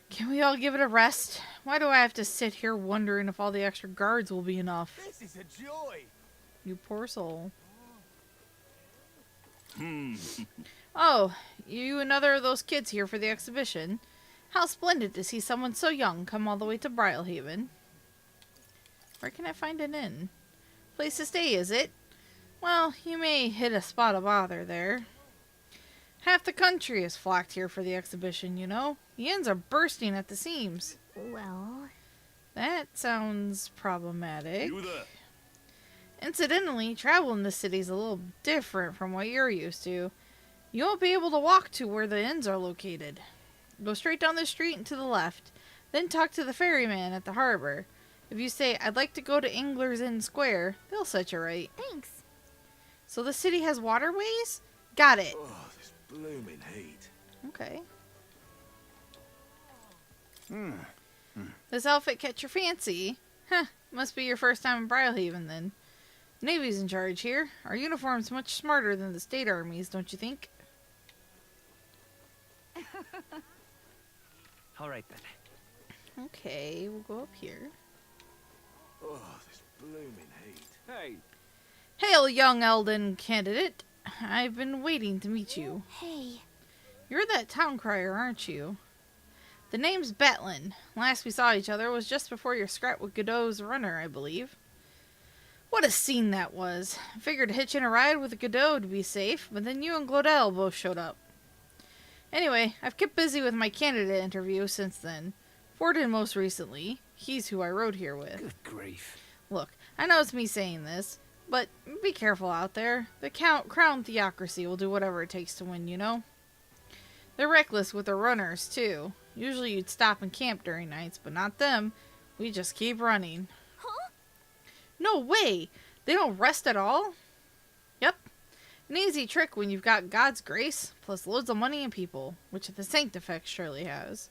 Can we all give it a rest? Why do I have to sit here wondering if all the extra guards will be enough? This is a joy. You poor soul. Oh, you another of those kids here for the exhibition? How splendid to see someone so young come all the way to Brylehaven. Where can I find an inn? Place to stay, is it? Well, you may hit a spot of bother there. Half the country is flocked here for the exhibition, you know. The inns are bursting at the seams. Well... That sounds problematic. You there. Incidentally, travel in this city is a little different from what you're used to. You won't be able to walk to where the inns are located. Go straight down the street and to the left. Then talk to the ferryman at the harbor. If you say, I'd like to go to Angler's Inn Square, they'll set you right. Thanks. So the city has waterways? Got it. Oh, this blooming heat. Okay. This outfit catch your fancy? Huh, must be your first time in Brylehaven then. Navy's in charge here. Our uniform's much smarter than the state armies, don't you think? All right then. Okay, we'll go up here. Oh, this blooming heat. Hey. Hail, young Elden candidate. I've been waiting to meet you. Hey. You're that town crier, aren't you? The name's Batlin. Last we saw each other was just before your scrap with Godot's runner, I believe. What a scene that was. Figured to hitch in a ride with Godot to be safe, but then you and Glodell both showed up. Anyway, I've kept busy with my candidate interview since then. Forden most recently. He's who I rode here with. Good grief. Look, I know it's me saying this, but be careful out there. The crown theocracy will do whatever it takes to win, you know? They're reckless with their runners, too. Usually you'd stop and camp during nights, but not them. We just keep running. Huh? No way! They don't rest at all? Yep. An easy trick when you've got God's grace, plus loads of money and people, which the Sanctifex surely has.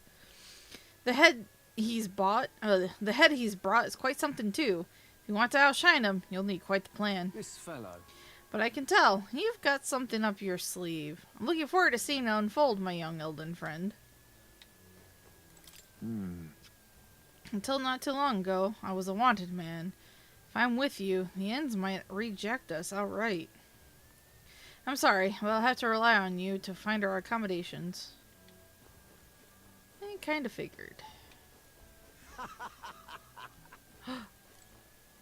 The head he's brought is quite something too. If you want to outshine him, you'll need quite the plan. This fellow. But I can tell, you've got something up your sleeve. I'm looking forward to seeing it unfold, my young Elden friend. Until not too long ago, I was a wanted man. If I'm with you, the ends might reject us outright. I'm sorry, but I'll have to rely on you to find our accommodations. I kinda figured.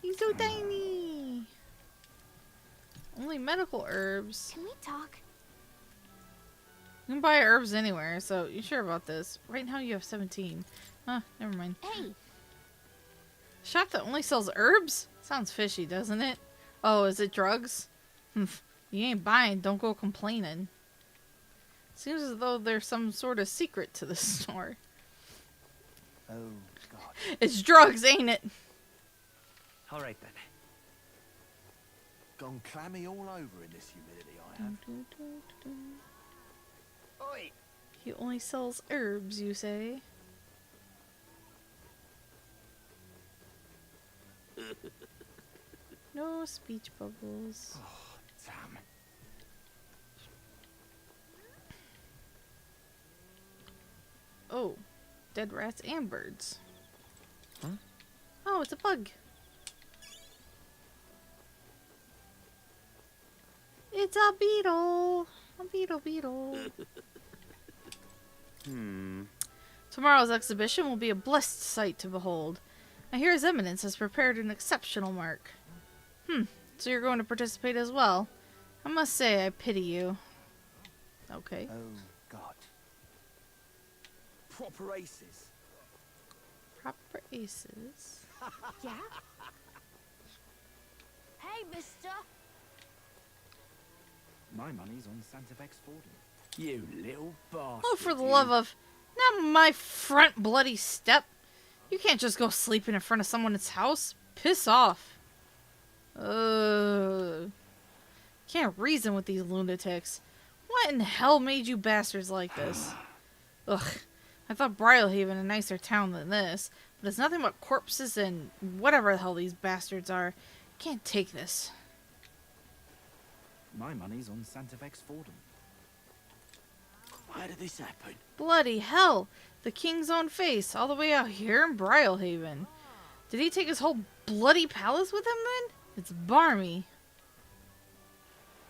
He's so tiny! Only medical herbs. Can we talk? You can buy herbs anywhere, so you sure about this? Right now you have 17. Huh, never mind. Hey! Shop that only sells herbs? Sounds fishy, doesn't it? Oh, is it drugs? You ain't buying, don't go complaining. Seems as though there's some sort of secret to this store. Oh, God. It's drugs, ain't it? All right then. Gone clammy all over in this humidity I have. Oi! He only sells herbs, you say? No speech bubbles. Oh, damn. Oh, dead rats and birds. Huh? Oh, it's a bug. It's a beetle. A beetle. Tomorrow's exhibition will be a blessed sight to behold. I hear His Eminence has prepared an exceptional mark. So you're going to participate as well? I must say, I pity you. Okay. Oh, God. Proper aces. Proper aces. Yeah? Hey, mister! My money's on Sanctifex Forden. You little bastard. Oh, for the love of... Not my front bloody step. You can't just go sleeping in front of someone's house. Piss off. Can't reason with these lunatics. What in hell made you bastards like this? Ugh. I thought Bridlehaven a nicer town than this, but it's nothing but corpses and whatever the hell these bastards are. Can't take this. My money's on Santa Fex Fordham. Why did this happen? Bloody hell! The king's own face, all the way out here in Bridlehaven. Did he take his whole bloody palace with him then? It's barmy.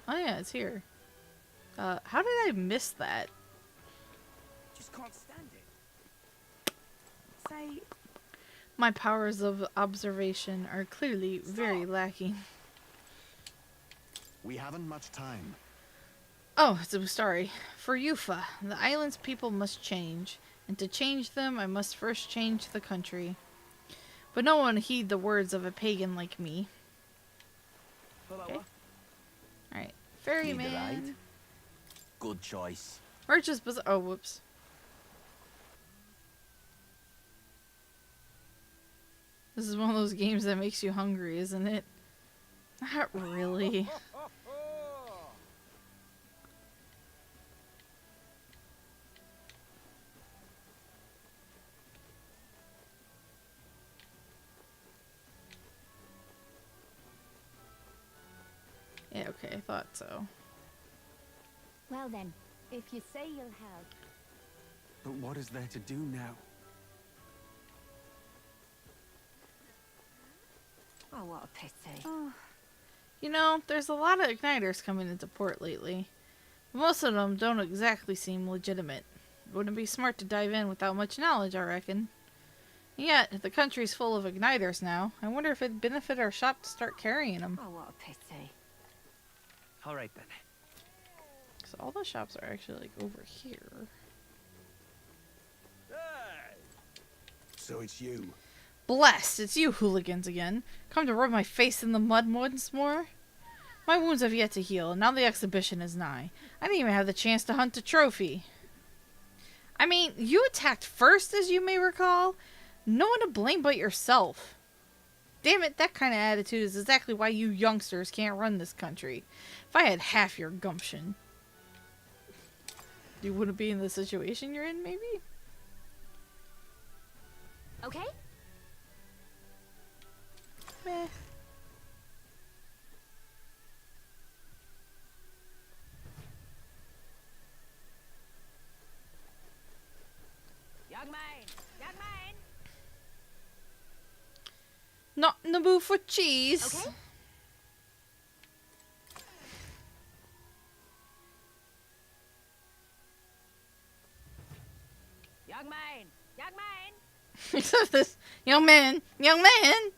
Oh yeah, it's here. How did I miss that? Just can't stand it. Say, My powers of observation are clearly very lacking. We haven't much time. Oh, so sorry. For Yufa, the island's people must change. And to change them, I must first change the country. But no one heed the words of a pagan like me. Okay. Alright. Ferryman. Good choice. Merchant's Bazaar. Oh, whoops. This is one of those games that makes you hungry, isn't it? Not really. Yeah, okay, I thought so. Well then, if you say you'll help. But what is there to do now? Oh, what a pity. You know, there's a lot of igniters coming into port lately. Most of them don't exactly seem legitimate. Wouldn't be smart to dive in without much knowledge, I reckon. Yet, if the country's full of igniters now, I wonder if it'd benefit our shop to start carrying them. Oh, what a pity. All right then. So all the shops are actually like over here. So it's you. Blessed, it's you hooligans again. Come to rub my face in the mud once more? My wounds have yet to heal, and now the exhibition is nigh. I didn't even have the chance to hunt a trophy. I mean, you attacked first, as you may recall. No one to blame but yourself. Damn it, that kind of attitude is exactly why you youngsters can't run this country. If I had half your gumption, you wouldn't be in the situation you're in, maybe? Okay? Meh. young man, young man. Not in the mood for cheese. Okay. Young man, young man. This young man, young man.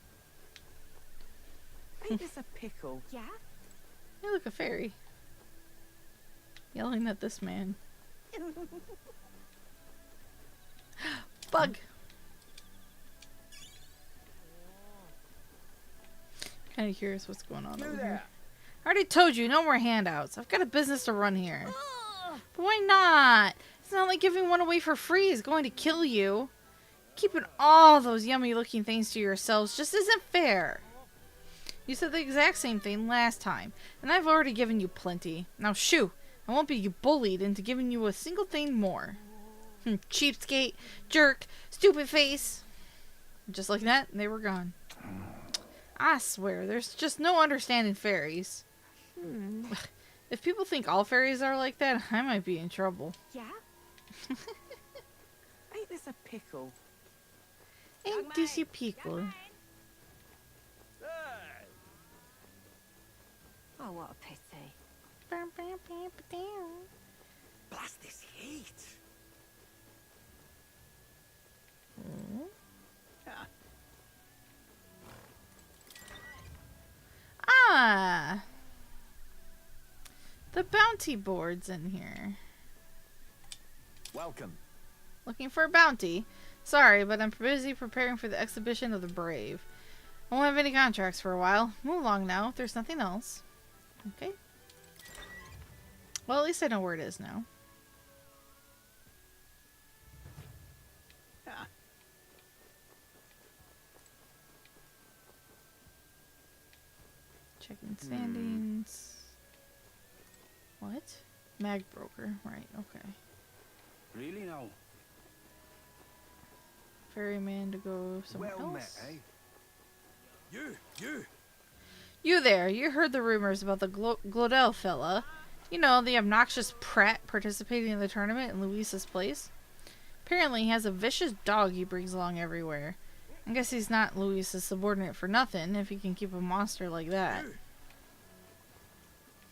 Ain't this a pickle? Yeah? You look a fairy. Yelling at this man. Bug. Kind of curious what's going on over here. I already told you, no more handouts. I've got a business to run here. But why not? It's not like giving one away for free is going to kill you. Keeping all those yummy looking things to yourselves just isn't fair. You said the exact same thing last time, and I've already given you plenty. Now shoo, I won't be bullied into giving you a single thing more. Cheapskate, jerk, stupid face. Just like that, they were gone. I swear, there's just no understanding fairies. If people think all fairies are like that, I might be in trouble. Yeah? Ain't this a pickle? Ain't this a pickle? Oh, what a pity. Blast this heat. Ah! The bounty board's in here. Welcome. Looking for a bounty? Sorry, but I'm busy preparing for the exhibition of the brave. I won't have any contracts for a while. Move along now if there's nothing else. Okay. Well, at least I know where it is now. mag broker. Right, okay. Really now? Ferryman to go somewhere Well met, else. eh? You! You there, you heard the rumors about the Glodell fella. You know, the obnoxious prat participating in the tournament in Luisa's place. Apparently he has a vicious dog he brings along everywhere. I guess he's not Luisa's subordinate for nothing if he can keep a monster like that.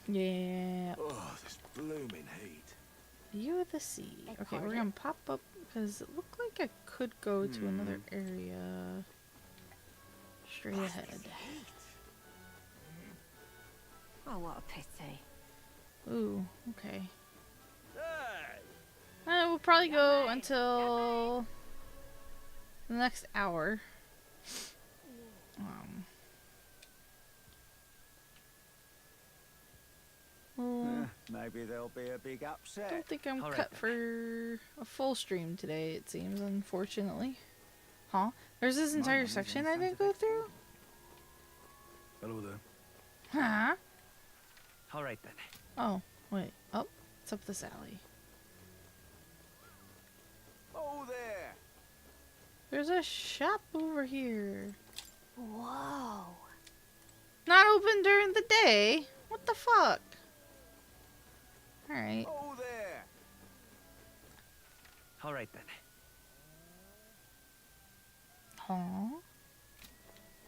Yeah. Oh, this blooming heat. View of the sea. Okay, we're gonna pop up because it looked like I could go to another area. Straight ahead. Oh, what a pity. Ooh, okay. We'll probably go until the next hour. Maybe there'll be a big upset. I don't think I'm cut for a full stream today, it seems, unfortunately. Huh? There's this entire section I didn't go through? Hello there. Huh? All right then. Oh, wait. Oh, it's up this alley. Oh, there! There's a shop over here. Whoa. Not open during the day? What the fuck? Alright. Oh, there! All right then. Huh?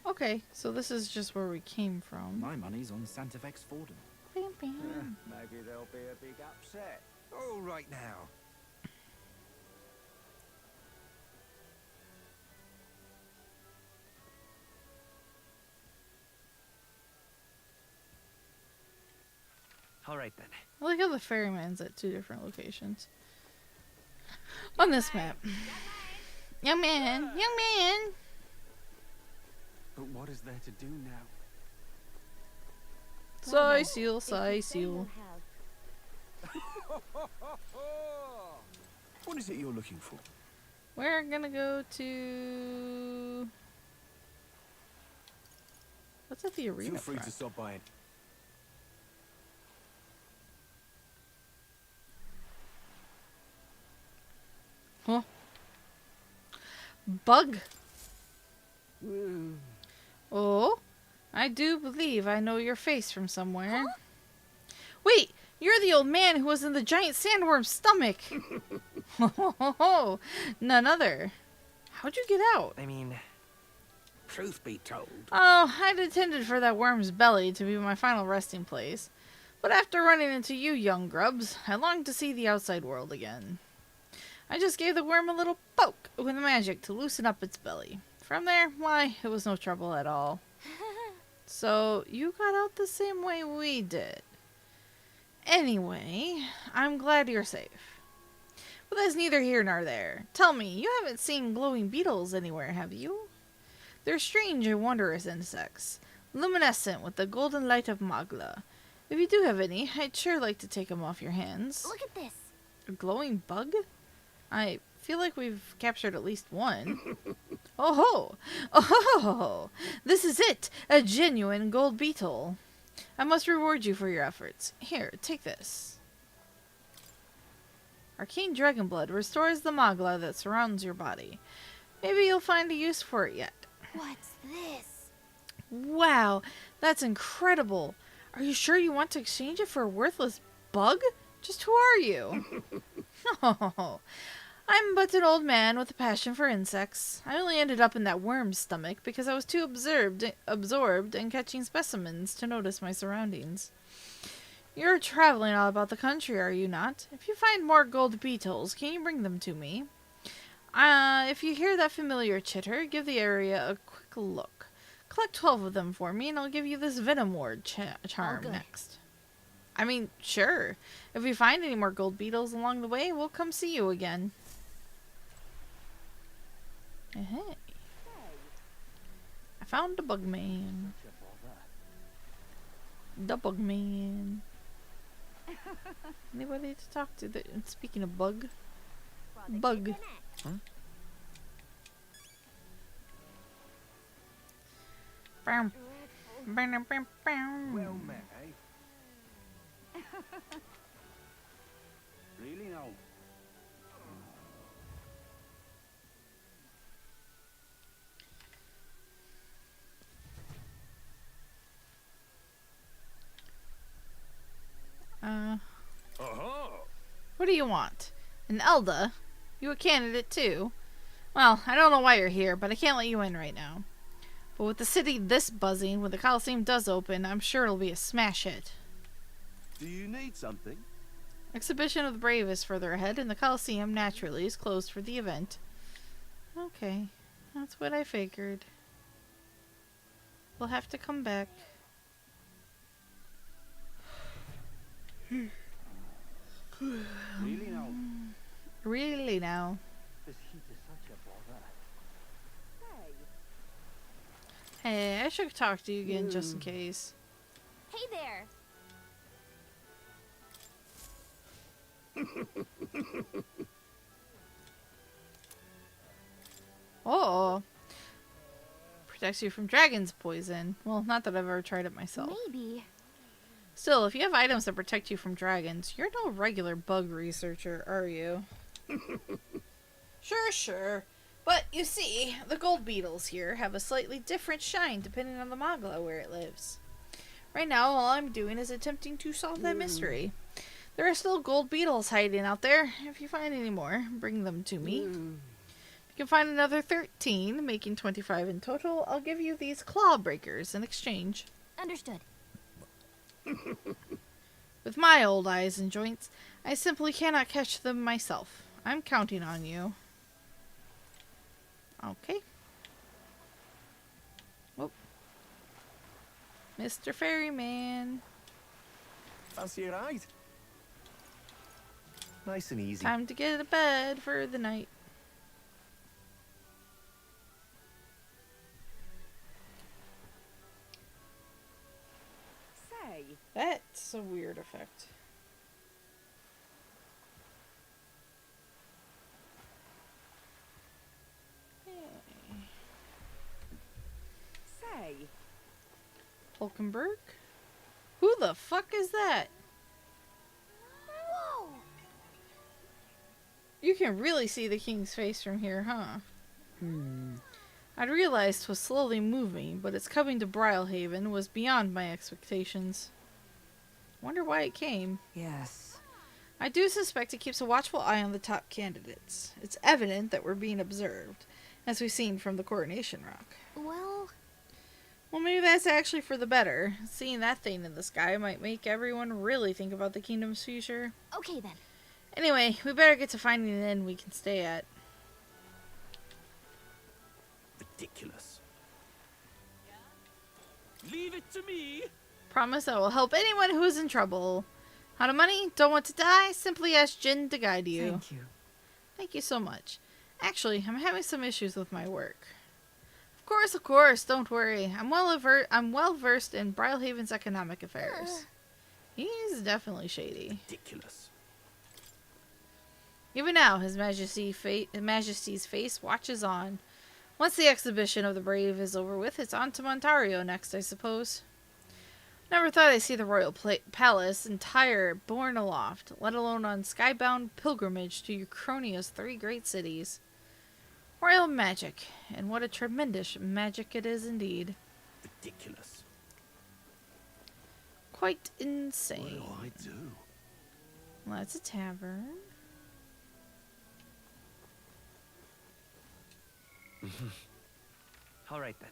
Okay, so this is just where we came from. My money's on Santa Vex Fordham. Bam, bam. Maybe there'll be a big upset. All right now. All right then. I like how the ferryman's at 2 different locations. On this map. Young man! Young man! But what is there to do now? Sigh seal, sigh seal. What is it you're looking for? We're gonna go to... What's at the arena Feel free front? to stop by. Huh? Bug? Oh? I do believe I know your face from somewhere. Huh? Wait! You're the old man who was in the giant sandworm's stomach! None other. How'd you get out? I mean, truth be told. Oh, I'd intended for that worm's belly to be my final resting place. But after running into you young grubs, I longed to see the outside world again. I just gave the worm a little poke with magic to loosen up its belly. From there, why, it was no trouble at all. So, you got out the same way we did. Anyway, I'm glad you're safe. But that's neither here nor there. Tell me, you haven't seen glowing beetles anywhere, have you? They're strange and wondrous insects, luminescent with the golden light of Magla. If you do have any, I'd sure like to take them off your hands. Look at this. A glowing bug? I feel like we've captured at least one. Oh ho! Oh ho! This is it! A genuine gold beetle. I must reward you for your efforts. Here, take this. Arcane Dragon Blood restores the Magla that surrounds your body. Maybe you'll find a use for it yet. What's this? Wow, that's incredible. Are you sure you want to exchange it for a worthless bug? Just who are you? Oh, I'm but an old man with a passion for insects. I only ended up in that worm's stomach because I was too absorbed in catching specimens to notice my surroundings. You're traveling all about the country, are you not? If you find more gold beetles, can you bring them to me? If you hear that familiar chitter, give the area a quick look. Collect 12 of them for me, and I'll give you this Venom Ward charm next. I mean, sure. If we find any more gold beetles along the way, we'll come see you again. Hey. I found the bug man. The bug man. Anybody to talk to? Speaking of bug. Bug. Huh? Bam. Bam, bam, bam. Well met, eh? What do you want? An Elda? You a candidate too? Well, I don't know why you're here, but I can't let you in right now. But with the city this buzzing, when the Coliseum does open, I'm sure it'll be a smash hit. Do you need something? Exhibition of the Brave is further ahead, and the Coliseum, naturally, is closed for the event. Okay, that's what I figured. We'll have to come back. Really now? Really now. This heat is such a bother. Hey, I should talk to you again just in case. Hey there. Oh. Protects you from dragon's poison. Well, not that I've ever tried it myself. Maybe. Still, if you have items that protect you from dragons, you're no regular bug researcher, are you? Sure. But, you see, the gold beetles here have a slightly different shine depending on the Magla where it lives. Right now, all I'm doing is attempting to solve that mystery. There are still gold beetles hiding out there. If you find any more, bring them to me. If you can find another 13, making 25 in total, I'll give you these claw breakers in exchange. Understood. With my old eyes and joints, I simply cannot catch them myself. I'm counting on you. Okay. Whoop. Mr. Ferryman. Fancy a ride? Nice and easy. Time to get to bed for the night. Say. That's a weird effect. Say. Hulkenberg? Who the fuck is that? Whoa! You can really see the king's face from here, huh? I'd realized 'twas slowly moving, but its coming to Brilhaven was beyond my expectations. Wonder why it came. Yes. I do suspect it keeps a watchful eye on the top candidates. It's evident that we're being observed, as we've seen from the Coronation Rock. Well, maybe that's actually for the better. Seeing that thing in the sky might make everyone really think about the kingdom's future. Okay then. Anyway, we better get to finding an inn we can stay at. Ridiculous. Leave it to me. Promise I will help anyone who is in trouble. Out of money? Don't want to die? Simply ask Jin to guide you. Thank you. Thank you so much. Actually, I'm having some issues with my work. Of course, don't worry. I'm well versed in Brilhaven's economic affairs. He's definitely shady. Ridiculous. Even now, His Majesty's face watches on. Once the exhibition of the Brave is over with, it's on to Montario next, I suppose. Never thought I'd see the royal palace entire borne aloft, let alone on skybound pilgrimage to Eucronia's 3 great cities. Royal magic, and what a tremendous magic it is indeed. Ridiculous. Quite insane. What do I do? Well, that's a tavern. All right then.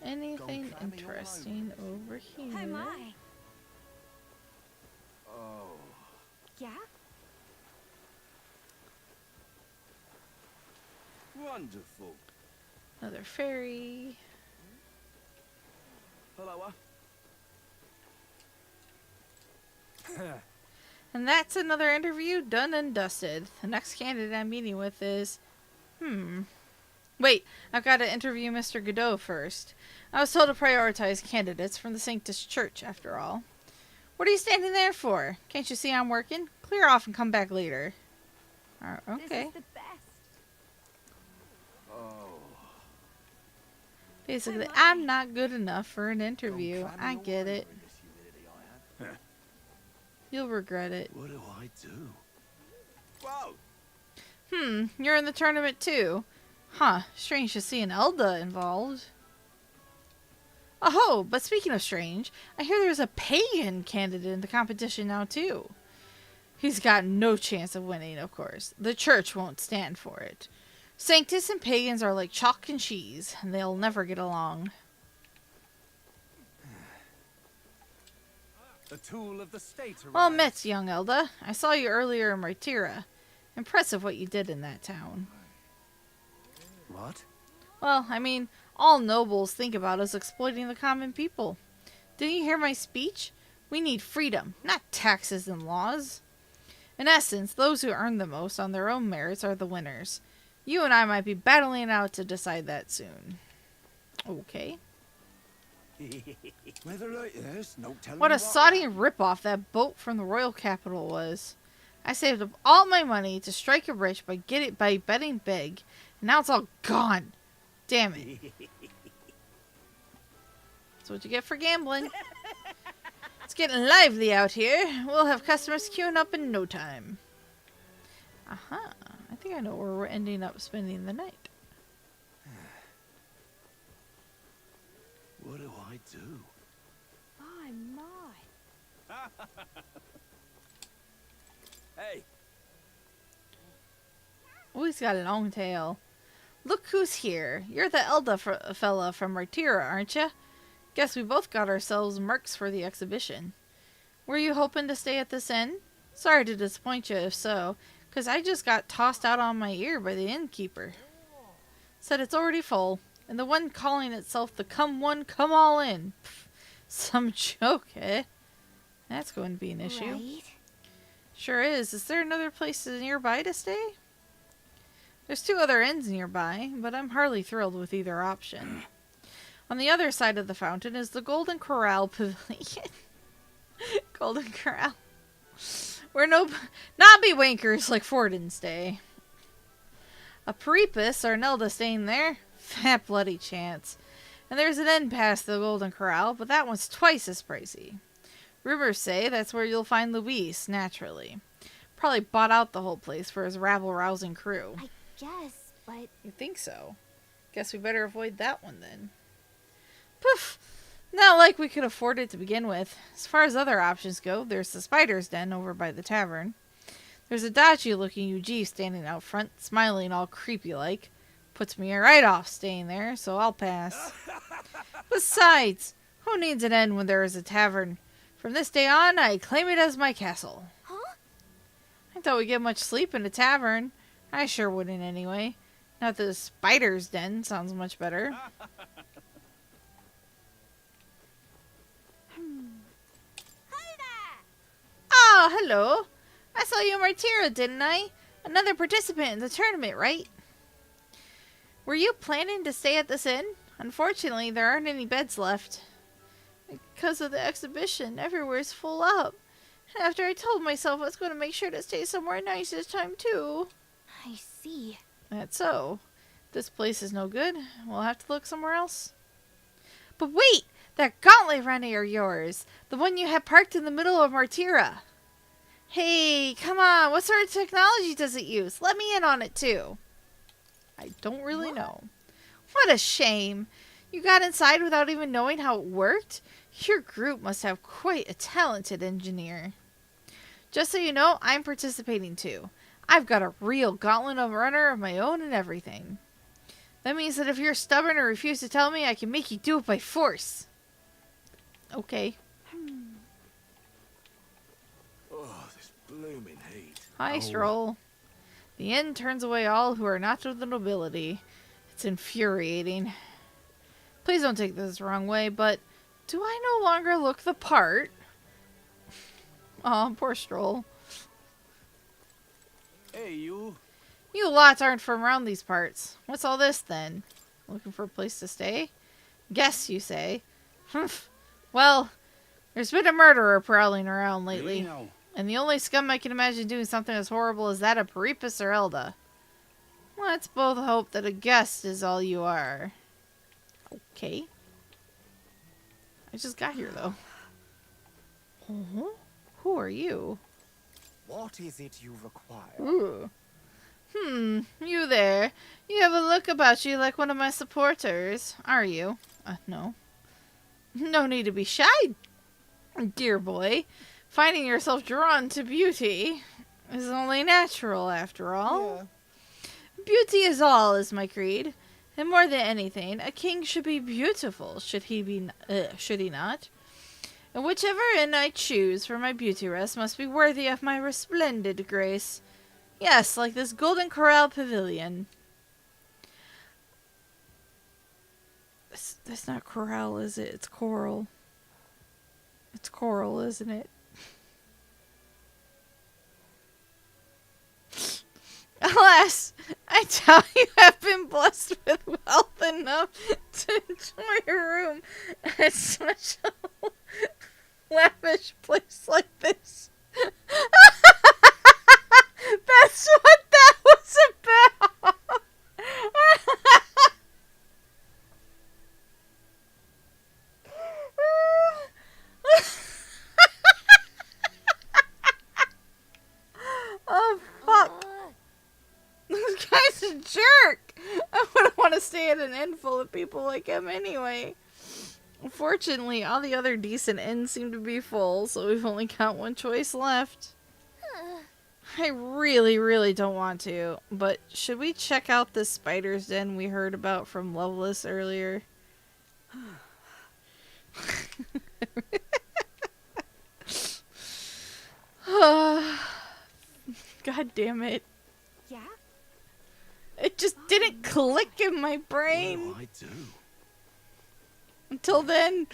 Anything interesting over here? Hi, my. Oh. Yeah? Wonderful. Another ferry. Hello. And that's another interview done and dusted. The next candidate I'm meeting with is... Wait, I've got to interview Mr. Godot first. I was told to prioritize candidates from the Sanctus Church, after all. What are you standing there for? Can't you see I'm working? Clear off and come back later. Okay. This is the best. Oh. Basically, I'm not good enough for an interview. I get it. You'll regret it. What do I do? Whoa! You're in the tournament too. Huh, strange to see an Elda involved. Oh, but speaking of strange, I hear there's a pagan candidate in the competition now, too. He's got no chance of winning, of course. The church won't stand for it. Sanctus and pagans are like chalk and cheese, and they'll never get along. The tool of the state arrives. Well met, young Elda. I saw you earlier in Martira. Impressive what you did in that town. What? Well, I mean, all nobles think about is exploiting the common people. Didn't you hear my speech? We need freedom, not taxes and laws. In essence, those who earn the most on their own merits are the winners. You and I might be battling out to decide that soon. Okay. Weather like this, no telling What a what soddy rip-off that boat from the royal capital was. I saved up all my money to strike it rich by betting big, and now it's all gone. Damn it. That's what you get for gambling. It's getting lively out here. We'll have customers queuing up in no time. Aha. I think I know where we're ending up spending the night. What do I do? My. Hey, Oh, he's got a long tail. Look who's here. You're the Elda fella from Martira, aren't you? Guess we both got ourselves mercs for the exhibition. Were you hoping to stay at this inn? Sorry to disappoint you if so, 'cause I just got tossed out on my ear by the innkeeper. Said it's already full, and the one calling itself the Come One, Come All In. Pff, some joke, eh? That's going to be an issue. Right. Sure is. Is there another place nearby to stay? There's 2 other inns nearby, but I'm hardly thrilled with either option. On the other side of the fountain is the Golden Corral Pavilion. Golden Corral. Where not be wankers like Forden stay. A Perippus or Nelda staying there? Fat bloody chance. And there's an inn past the Golden Corral, but that one's twice as pricey. Rumors say that's where you'll find Luis, naturally. Probably bought out the whole place for his rabble-rousing crew. I guess, but... You think so? Guess we better avoid that one then. Poof! Not like we could afford it to begin with. As far as other options go, there's the Spider's Den over by the tavern. There's a dodgy-looking UG standing out front, smiling all creepy-like. Puts me right off staying there, so I'll pass. Besides, who needs an inn when there is a tavern? From this day on, I claim it as my castle. Huh? I thought we'd get much sleep in a tavern. I sure wouldn't anyway. Not the Spider's Den sounds much better. Hi there! Oh, hello. I saw you in Martira, didn't I? Another participant in the tournament, right? Were you planning to stay at this inn? Unfortunately, there aren't any beds left. Because of the exhibition, everywhere's full up. After I told myself I was going to make sure to stay somewhere nice this time, too. I see. That's so. This place is no good. We'll have to look somewhere else. But wait! That gauntlet runner of yours! The one you had parked in the middle of Martira. Hey, come on! What sort of technology does it use? Let me in on it, too. I don't really know. What a shame. You got inside without even knowing how it worked? Your group must have quite a talented engineer. Just so you know, I'm participating too. I've got a real gauntlet of runner of my own and everything. That means that if you're stubborn or refuse to tell me, I can make you do it by force. Okay. Oh, this blooming heat. Hi, Stroll. The inn turns away all who are not of the nobility. It's infuriating. Please don't take this the wrong way, but do I no longer look the part? Aw, poor Stroll. Hey, you. You lots aren't from around these parts. What's all this, then? Looking for a place to stay? Guess, you say. Humph. Well, there's been a murderer prowling around lately. And the only scum I can imagine doing something as horrible as that of Perippus or Elda. Let's both hope that a guest is all you are. Okay. I just got here, though. Who are you? What is it you require? Ooh. You there. You have a look about you like one of my supporters. Are you? No. No need to be shy, dear boy. Finding yourself drawn to beauty is only natural, after all. Yeah. Beauty is all, is my creed. And more than anything, a king should be beautiful, should he not? And whichever inn I choose for my beauty rest must be worthy of my resplendent grace. Yes, like this Golden Corral Pavilion. That's not corral, is it? It's coral. It's coral, isn't it? Alas, I doubt you have been blessed with wealth enough to enjoy a room at such a lavish place like this. That's what that was about. Oh, fuck. This guy's a jerk. I wouldn't want to stay at an inn full of people like him anyway. Unfortunately, all the other decent inns seem to be full, so we've only got one choice left. I really, really don't want to, but should we check out the spider's den we heard about from Loveless earlier? God damn it. Yeah? It just didn't click in my brain. What do I do? Until then.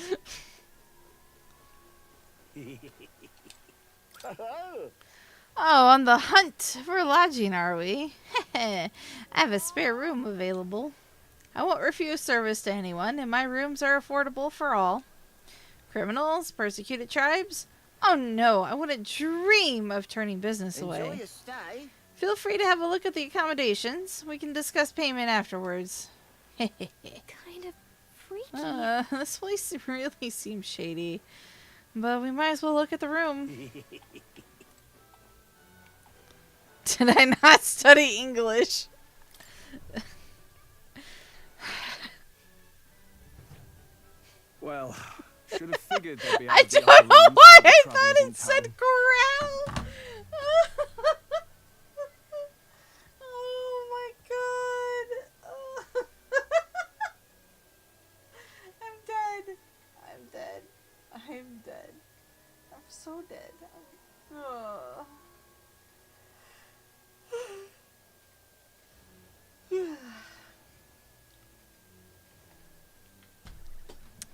Oh, on the hunt for lodging, are we? I have a spare room available. I won't refuse service to anyone, and my rooms are affordable for all. Criminals? Persecuted tribes? Oh no, I wouldn't dream of turning business away. Enjoy your stay. Feel free to have a look at the accommodations. We can discuss payment afterwards. Kind of freaky. This place really seems shady. But we might as well look at the room. Did I not study English? Well, should have figured they'd be out I of the don't upper know rooms why for the I travellers thought in it said town. corral. Oh my god. I'm dead. I'm dead. I'm dead. I'm so dead. Ugh.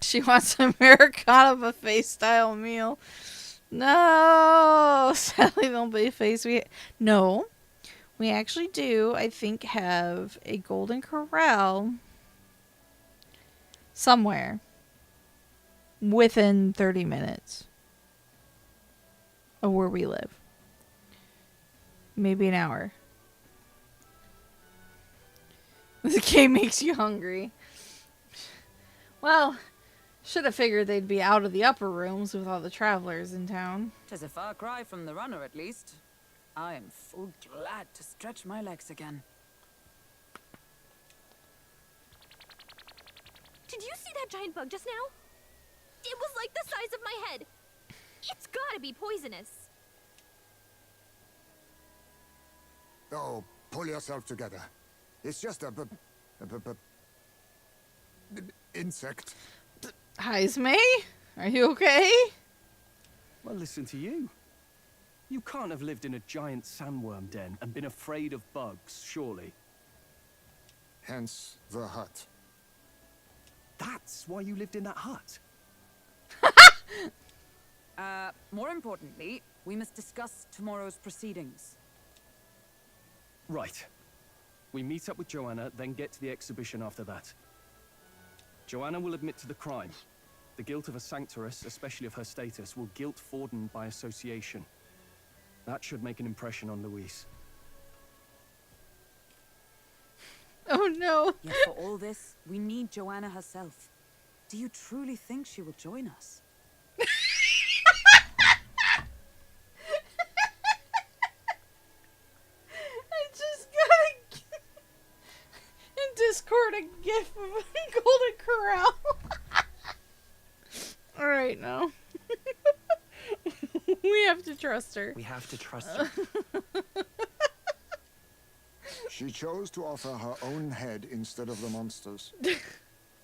She wants Americana buffet style meal. No, sadly don't buffets. No, we actually do. I think have a Golden Corral somewhere within 30 minutes of where we live. Maybe an hour. This game makes you hungry. Well, should have figured they'd be out of the upper rooms with all the travelers in town. 'Tis a far cry from the runner, at least. I am full glad to stretch my legs again. Did you see that giant bug just now? It was like the size of my head. It's gotta be poisonous. Oh, pull yourself together. It's just a insect. Heisme? Are you okay? Well, listen to you. You can't have lived in a giant sandworm den and been afraid of bugs, surely. Hence the hut. That's why you lived in that hut. More importantly, we must discuss tomorrow's proceedings. Right. We meet up with Joanna, then get to the exhibition after that. Joanna will admit to the crime. The guilt of a sanctoress, especially of her status, will guilt Forden by association. That should make an impression on Louise. Oh no. Yet for all this, we need Joanna herself. Do you truly think she will join us? I just got in Discord a gif of a Golden Corral. right now. We have to trust her. We have to trust her. She chose to offer her own head instead of the monster's.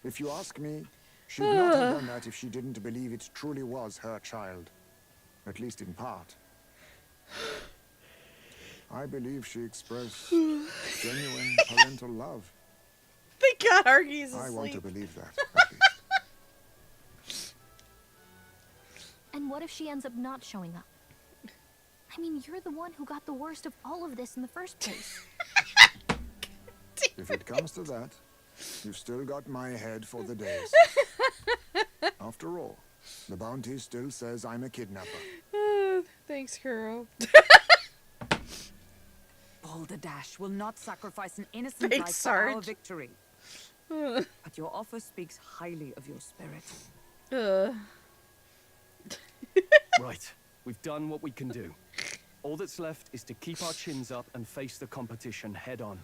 If you ask me, she'd not have done that if she didn't believe it truly was her child. At least in part. I believe she expressed genuine parental love. Thank God Argy's asleep. I want to believe that, at least. And what if she ends up not showing up? I mean, you're the one who got the worst of all of this in the first place. If it comes to that, you've still got my head for the days. After all, the bounty still says I'm a kidnapper. Thanks, Kuro. Balderdash will not sacrifice an innocent Thanks, life for our Sarge. victory. But your offer speaks highly of your spirit. Right, we've done what we can do. All that's left is to keep our chins up and face the competition head on.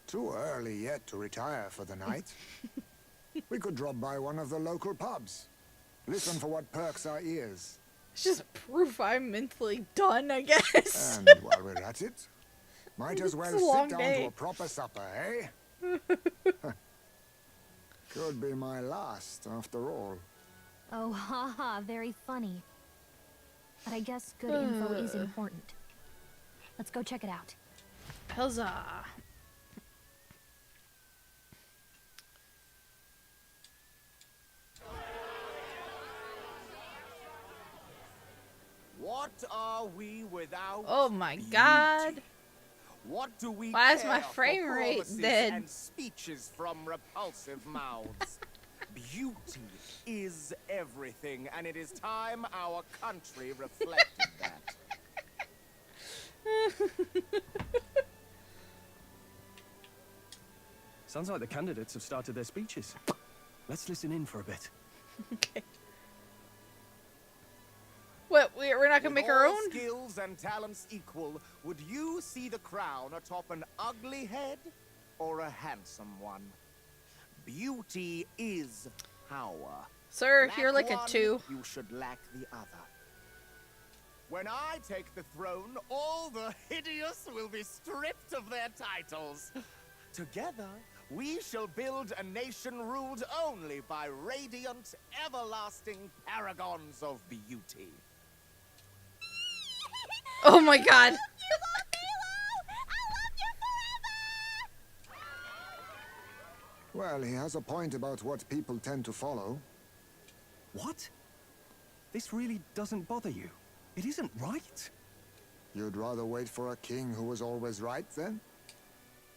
Too early yet to retire for the night. We could drop by one of the local pubs. Listen for what perks our ears. It's just proof I'm mentally done, I guess. And while we're at it, might as well It's a long sit down day. to a proper supper, eh? Could be my last, after all. Oh, haha, very funny. But I guess good info is important. Let's go check it out. Huzzah. What are we without? Oh my God. What do we Why is my care for frame rate promises dead? and speeches from repulsive mouths? Beauty is everything, and it is time our country reflected that. Sounds like the candidates have started their speeches. Let's listen in for a bit. Okay. What? We're not gonna make our With all own? skills and talents equal, would you see the crown atop an ugly head or a handsome one? Beauty is power. Sir, Lack you're like a one, 2. You should lack the other. When I take the throne, all the hideous will be stripped of their titles. Together, we shall build a nation ruled only by radiant, everlasting paragons of beauty. Oh my God. Well, he has a point about what people tend to follow. What? This really doesn't bother you? It isn't right? You'd rather wait for a king who was always right, then?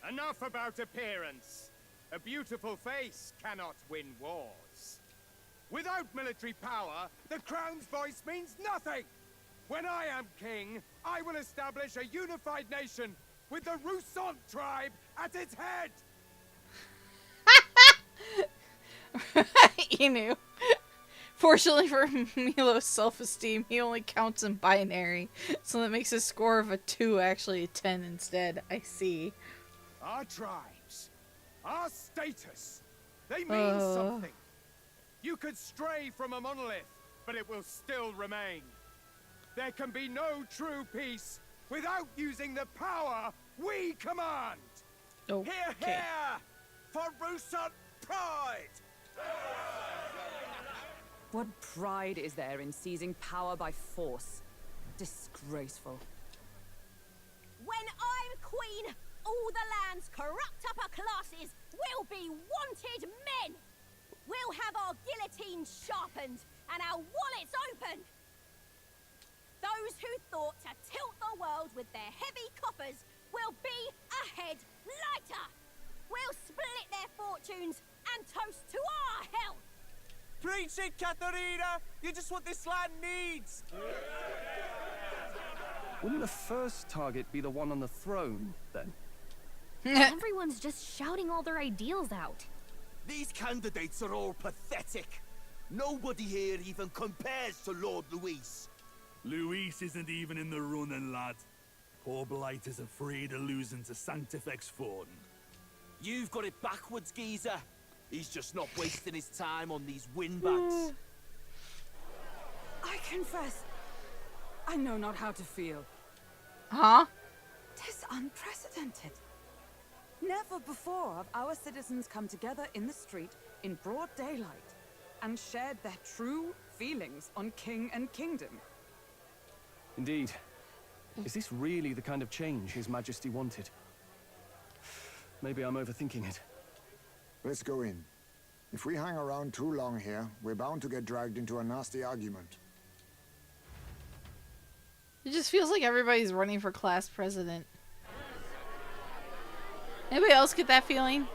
Enough about appearance. A beautiful face cannot win wars. Without military power, the crown's voice means nothing. When I am king, I will establish a unified nation with the Roussant tribe at its head. Inu. Fortunately for Milo's self-esteem, he only counts in binary, so that makes his score of a 2 actually a 10 instead. I see. Our tribes, our status, they mean something. You could stray from a monolith, but it will still remain. There can be no true peace without using the power we command. Okay. Hear, hear! For Roussant pride! What pride is there in seizing power by force? Disgraceful. When I'm queen, all the land's corrupt upper classes will be wanted men. We'll have our guillotines sharpened and our wallets open. Those who thought to tilt the world with their heavy coffers will be a head lighter. We'll split their fortunes and toast to our health. Preach it, Katharina! You're just what this land needs! Wouldn't the first target be the one on the throne, then? Everyone's just shouting all their ideals out. These candidates are all pathetic. Nobody here even compares to Lord Luis. Luis isn't even in the running, lad. Poor Blight is afraid of losing to Sanctifex Forden. You've got it backwards, geezer. He's just not wasting his time on these windbags. I confess, I know not how to feel. Huh? 'Tis unprecedented. Never before have our citizens come together in the street in broad daylight and shared their true feelings on king and kingdom. Indeed. Is this really the kind of change His Majesty wanted? Maybe I'm overthinking it. Let's go in. If we hang around too long here, we're bound to get dragged into a nasty argument. It just feels like everybody's running for class president. Anybody else get that feeling?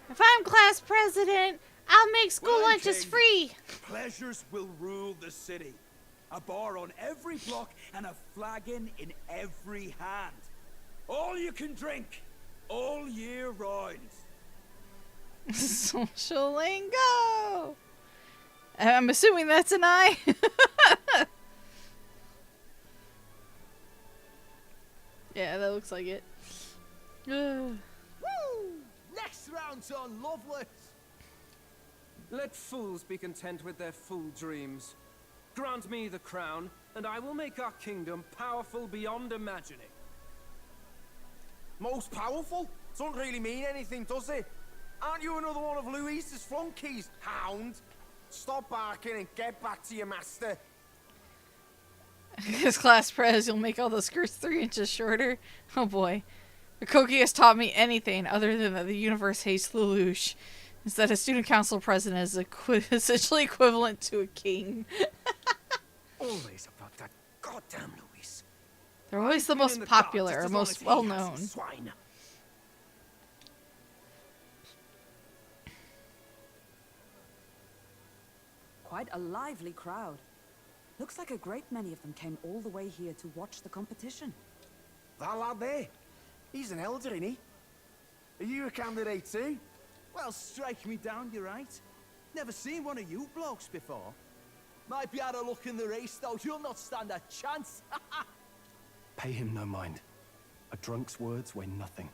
If I'm class president, I'll make school lunches free. Pleasures will rule the city. A bar on every block and a flagon in every hand. All you can drink, all year round. Social lingo. I'm assuming that's an I. Yeah, that looks like it. Woo! Next round's on Lovelace. Let fools be content with their fool dreams. Grant me the crown, and I will make our kingdom powerful beyond imagining. Most powerful? Doesn't really mean anything, does it? Aren't you another one of Louise's flunkies, hound? Stop barking and get back to your master. As class pres, you'll make all the skirts 3 inches shorter. Oh boy. Koki has taught me anything other than that the universe hates Lelouch. Is that a student council president is essentially equivalent to a king. Always about that goddamn Louise. They're always the most popular, or most well-known. Quite a lively crowd. Looks like a great many of them came all the way here to watch the competition. That lad there, he's an elder, isn't he? Are you a candidate too? Well, strike me down, you're right. Never seen one of you blokes before. Might be out of luck in the race, though. You'll not stand a chance. Pay him no mind. A drunk's words weigh nothing.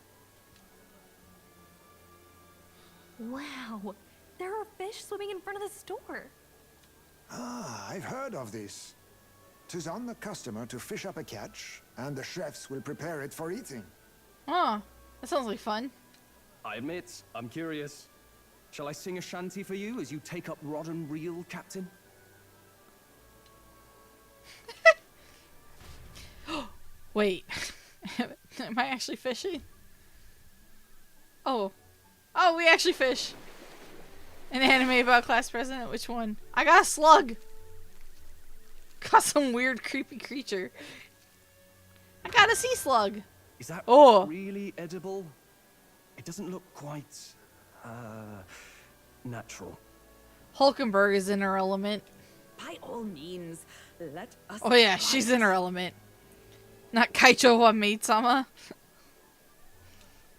Wow, there are fish swimming in front of the store. Ah, I've heard of this. 'Tis on the customer to fish up a catch, and the chefs will prepare it for eating. Oh, that sounds like fun. I admit, I'm curious. Shall I sing a shanty for you as you take up rod and reel, Captain? Wait. Am I actually fishing? Oh. Oh, we actually fish. An anime about class president? Which one? I got a slug. Got some weird creepy creature. I got a sea slug. Is that Oh. really edible? It doesn't look quite, natural. Hulkenberg is in her element. By all means, let us. Oh yeah, try she's it. in her element. Not Kaicho wa Maid-sama.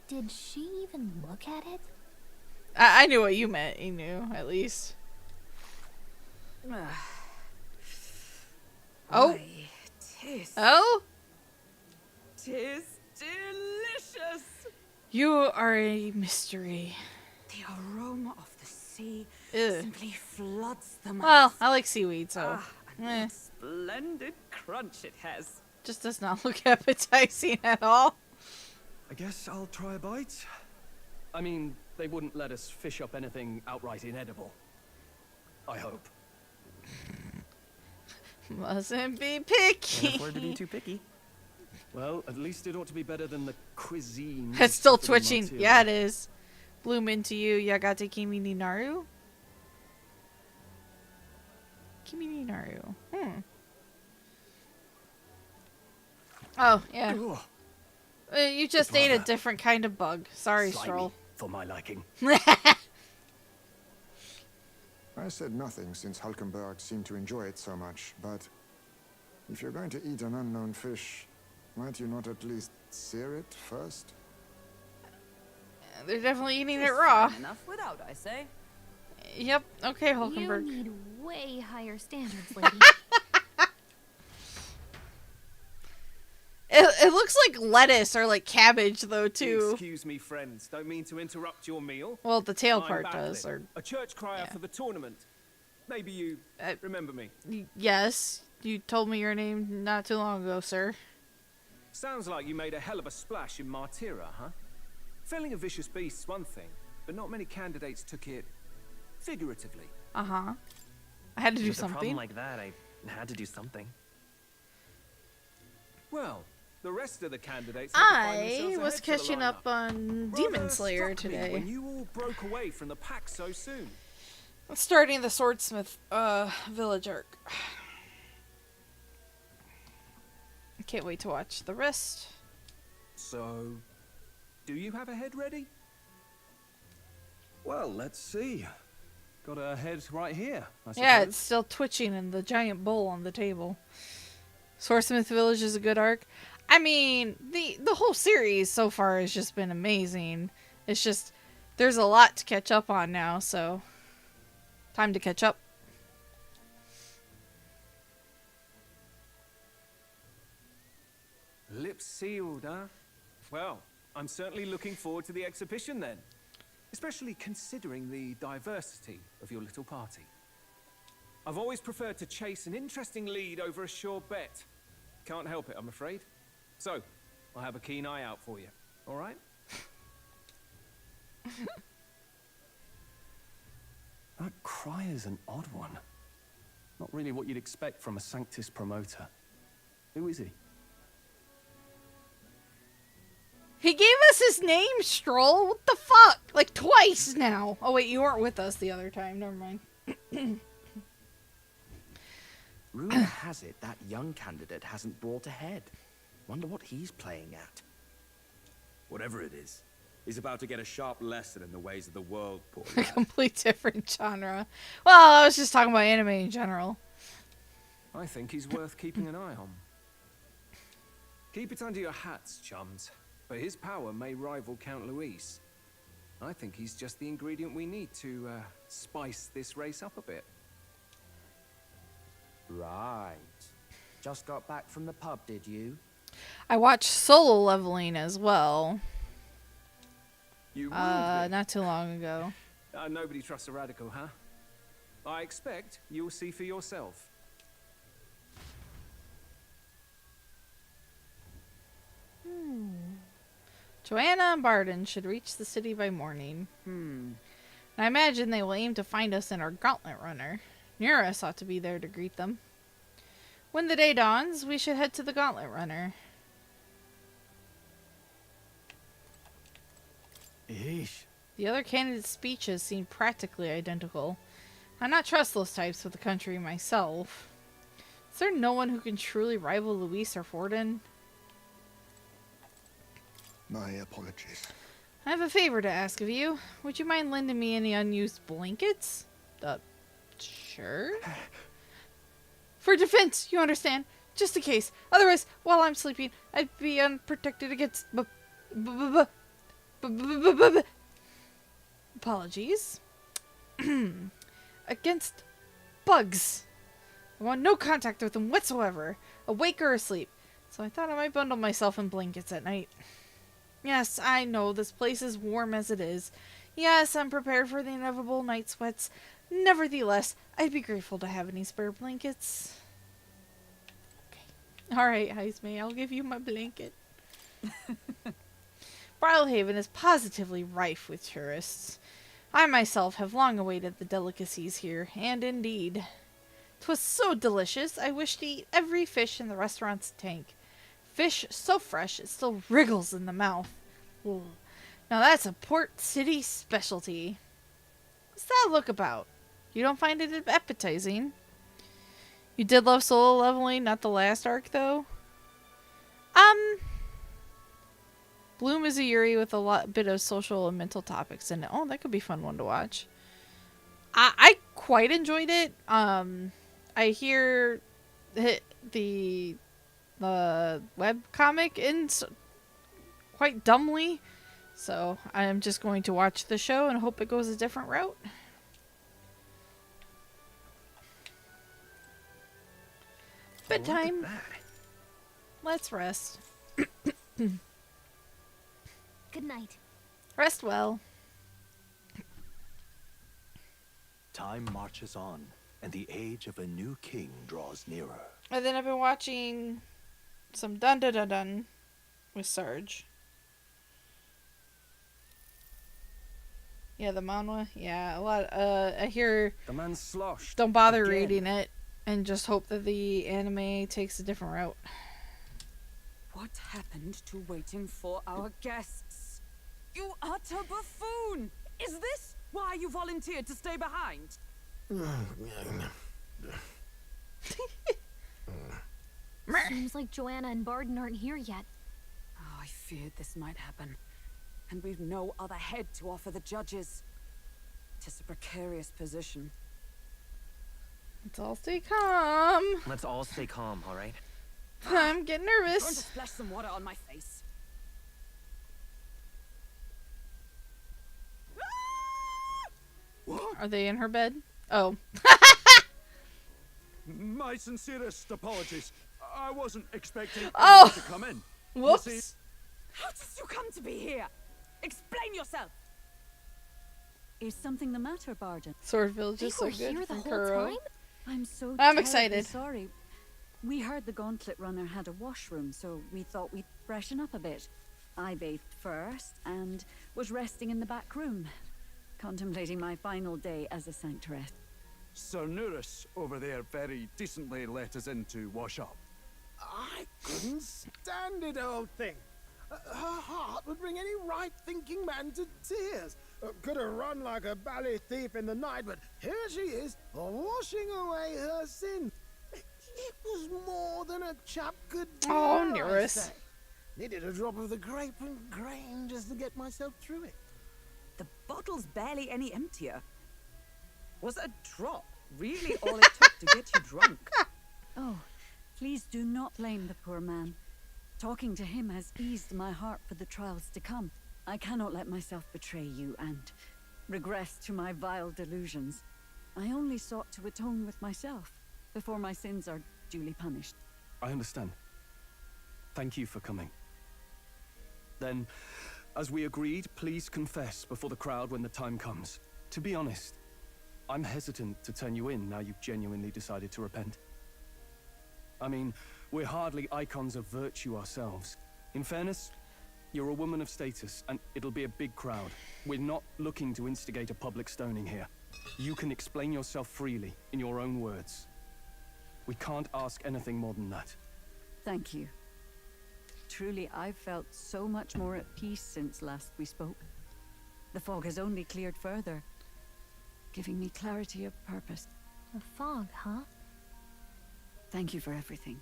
Did she even look at it? I knew what you meant. You knew, at least. Oh. Why, 'tis. Oh? 'Tis delicious. You are a mystery. The aroma of the sea Ew. simply floods the mouth. Well, I like seaweed, so. What splendid crunch it has. Just does not look appetizing at all. I guess I'll try a bite. I mean, they wouldn't let us fish up anything outright inedible. I hope. Mustn't be picky. Can't afford to be too picky. Well, at least it ought to be better than the cuisine. It's still of the twitching. Martyr. Yeah, it is. Bloom into you, Yagate Kimi ni Naru. Kimi ni Naru. Oh, yeah. You just ate a different kind of bug. Sorry, Slimy, Stroll. for my liking. I said nothing since Hulkenberg seemed to enjoy it so much, but if you're going to eat an unknown fish, might you not at least sear it first? They're definitely eating it Tis raw. fine enough without, I say. Yep. Okay, Hulkenberg. You need way higher standards, lady. It looks like lettuce or like cabbage though too. Excuse me, friends. Don't mean to interrupt your meal. Well, the tail I'm part Batlin, does. Or a church crier for the tournament. Maybe you remember me. Yes, you told me your name not too long ago, sir. Sounds like you made a hell of a splash in Martira, huh? Felling a vicious beast's one thing, but not many candidates took it figuratively. Uh-huh. I had to do With something. a problem like that, I had to do something. Well, the rest of the candidates I was catching up on Demon Rather Slayer struck me today. when you all broke away from the pack so soon. I'm starting the Swordsmith village arc. I can't wait to watch the rest. So, do you have a head ready? Well, let's see. Got a head right here, I suppose. Yeah, it's still twitching in the giant bowl on the table. Swordsmith Village is a good arc. I mean, the whole series so far has just been amazing. It's just, there's a lot to catch up on now, so time to catch up. Lips sealed, huh? Well, I'm certainly looking forward to the exhibition then. Especially considering the diversity of your little party. I've always preferred to chase an interesting lead over a sure bet. Can't help it, I'm afraid. So, I'll have a keen eye out for you. All right? That Crier's an odd one. Not really what you'd expect from a Sanctus promoter. Who is he? He gave us his name, Stroll. What the fuck? Like twice now. Oh wait, you weren't with us the other time. Never mind. Rumor has it that young candidate hasn't brought ahead. Wonder what he's playing at. Whatever it is, he's about to get a sharp lesson in the ways of the world, poor A lad. complete different genre. Well, I was just talking about anime in general. I think he's worth keeping an eye on. Keep it under your hats, chums. But his power may rival Count Luis. I think he's just the ingredient we need to spice this race up a bit. Right. Just got back from the pub, did you? I watched Solo Leveling as well. You not too long ago. Nobody trusts a radical, huh? I expect you'll see for yourself. Joanna and Barden should reach the city by morning. And I imagine they will aim to find us in our gauntlet runner. Near us ought to be there to greet them. When the day dawns, we should head to the gauntlet runner. Eesh. The other candidates' speeches seem practically identical. I not trust those types with the country myself. Is there no one who can truly rival Luis or Forden? My apologies. I have a favor to ask of you. Would you mind lending me any unused blankets? Sure. For defense, you understand. Just in case. Otherwise, while I'm sleeping, I'd be unprotected against apologies. Against bugs. I want no contact with them whatsoever, awake or asleep. So I thought I might bundle myself in blankets at night. Yes, I know this place is warm as it is. Yes, I'm prepared for the inevitable night sweats. Nevertheless, I'd be grateful to have any spare blankets. Okay. Alright, Heisme, I'll give you my blanket. Brilhaven is positively rife with tourists. I myself have long awaited the delicacies here, and indeed. 'Twas so delicious, I wished to eat every fish in the restaurant's tank. Fish so fresh it still wriggles in the mouth. Ugh. Now that's a Port City specialty. What's that look about? You don't find it appetizing? You did love Solo Leveling, not the last arc though? Bloom is a Yuri with a bit of social and mental topics in it. Oh, that could be a fun one to watch. I quite enjoyed it. I hear the web comic ends quite dumbly, so I'm just going to watch the show and hope it goes a different route. Bedtime. Let's rest. Good night. Rest well. Time marches on, and the age of a new king draws nearer. And then I've been watching some Dun Dun Dun Dun with Sarge. Yeah, the manhwa. Yeah, a lot. I hear The man's sloshed. don't bother again. reading it and just hope that the anime takes a different route. What happened to waiting for our guests? You utter buffoon! Is this why you volunteered to stay behind? Seems like Joanna and Barden aren't here yet. Oh, I feared this might happen. And we've no other head to offer the judges. Tis a precarious position. Let's all stay calm. Let's all stay calm, all right? I'm getting I'm going to nervous. splash some water on my face. Are they in her bed? Oh. My sincerest apologies. I wasn't expecting Oh! anyone to come in. Whoops. You see, How did you come to be here? Explain yourself. Is something the matter, Barden? Swordville just so were good here the from whole Kuro. time? I'm so I'm terribly excited. sorry. We heard the Gauntlet Runner had a washroom, so we thought we'd freshen up a bit. I bathed first and was resting in the back room, contemplating my final day as a sanctoress. Sir Nuris over there very decently let us in to wash up. I couldn't stand it, old thing. Her heart would bring any right-thinking man to tears. Could have run like a ballet thief in the night, but here she is, washing away her sin. It was more than a chap could do. Oh, I Nuris. say. Needed a drop of the grape and grain just to get myself through it. The bottle's barely any emptier. Was a drop really all it took to get you drunk? Oh, please do not blame the poor man. Talking to him has eased my heart for the trials to come. I cannot let myself betray you and regress to my vile delusions. I only sought to atone with myself before my sins are duly punished. I understand. Thank you for coming. Then, as we agreed, please confess before the crowd when the time comes. To be honest, I'm hesitant to turn you in now you've genuinely decided to repent. I mean, we're hardly icons of virtue ourselves. In fairness, you're a woman of status, and it'll be a big crowd. We're not looking to instigate a public stoning here. You can explain yourself freely, in your own words. We can't ask anything more than that. Thank you. Truly, I've felt so much more at peace since last we spoke. The fog has only cleared further, giving me clarity of purpose. A fog, huh? Thank you for everything.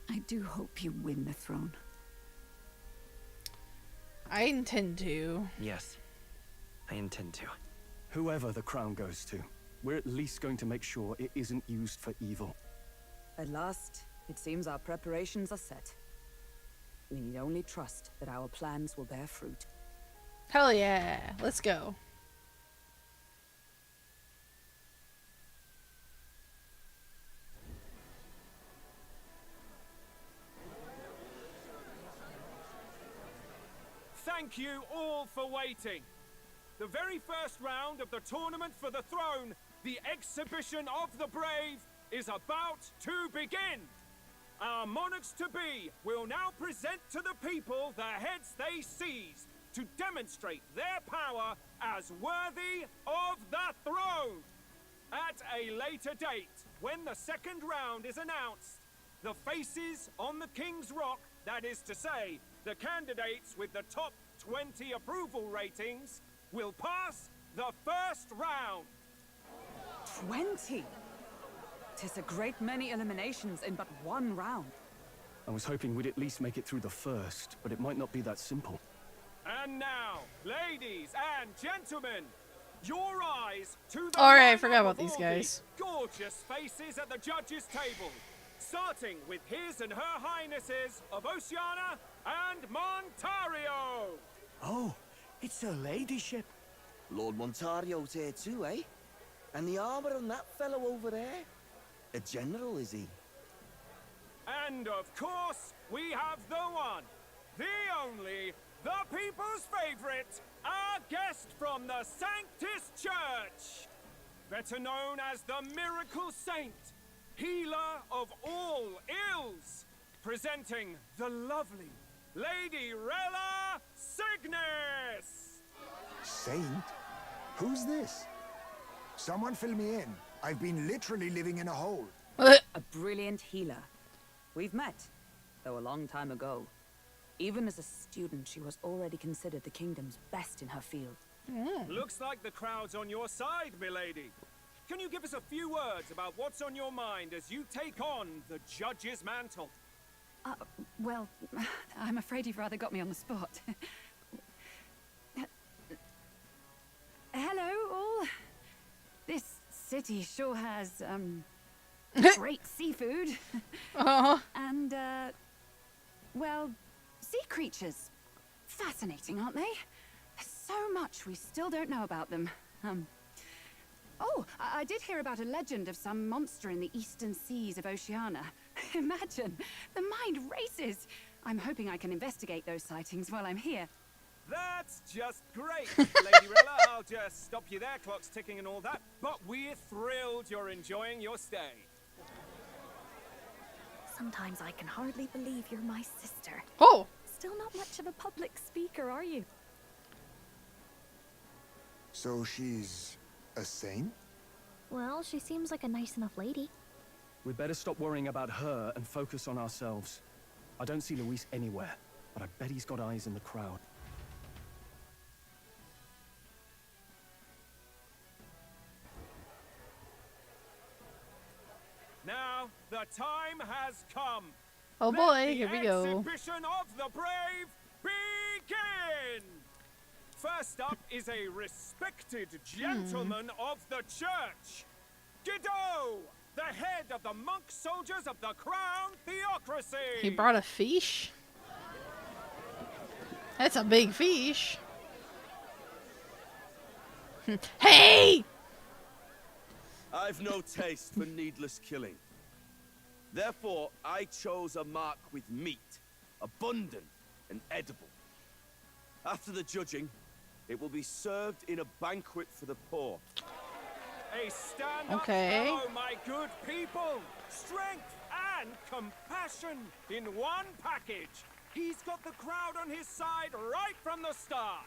I do hope you win the throne. I intend to. Yes, I intend to. Whoever the crown goes to, we're at least going to make sure it isn't used for evil. At last, it seems our preparations are set. We need only trust that our plans will bear fruit. Hell yeah. Let's go. Thank you all for waiting. The very first round of the tournament for the throne, the exhibition of the brave, is about to begin. Our monarchs-to-be will now present to the people the heads they seized to demonstrate their power as worthy of the throne. At a later date, when the second round is announced, the faces on the King's Rock, that is to say, the candidates with the top 20 approval ratings, will pass the first round. 20? 'Tis a great many eliminations in but one round. I was hoping we'd at least make it through the first, but it might not be that simple. And now, ladies and gentlemen, your eyes to the Alright, I lineup forgot about of these all guys. the gorgeous faces at the judges' table, starting with His and Her Highnesses of Oceania and Montario. Oh, it's her ladyship. Lord Montario's here too, eh? And the armor on that fellow over there? A general, is he? And of course, we have the one, the only, the people's favorite, our guest from the Sanctus Church. Better known as the Miracle Saint, healer of all ills, presenting the lovely Lady Rella Cygnus! Saint? Who's this? Someone fill me in. I've been literally living in a hole. A brilliant healer. We've met, though a long time ago. Even as a student, she was already considered the kingdom's best in her field. Looks like the crowd's on your side, milady. Can you give us a few words about what's on your mind as you take on the judge's mantle? Well, I'm afraid you've rather got me on the spot. Hello, all. This city sure has, great seafood. And, well, sea creatures. Fascinating, aren't they? There's so much we still don't know about them. Oh, I did hear about a legend of some monster in the eastern seas of Oceania. Imagine, the mind races. I'm hoping I can investigate those sightings while I'm here. That's just great, Lady Rella. I'll just stop you there, clock's ticking and all that. But we're thrilled you're enjoying your stay. Sometimes I can hardly believe you're my sister. Oh! Still not much of a public speaker, are you? So she's a saint? Well, she seems like a nice enough lady. We'd better stop worrying about her and focus on ourselves. I don't see Luis anywhere, but I bet he's got eyes in the crowd. Now, the time has come. Oh boy, here we Let go. the exhibition of the brave begin! First up is a respected gentleman of the church. Guido, the head of the monk soldiers of the Crown Theocracy. He brought a fish? That's a big fish. Hey! I've no taste for needless killing. Therefore, I chose a mark with meat, abundant and edible. After the judging, it will be served in a banquet for the poor. A stand-up Okay. fellow, my good people. Strength and compassion in one package. He's got the crowd on his side right from the start.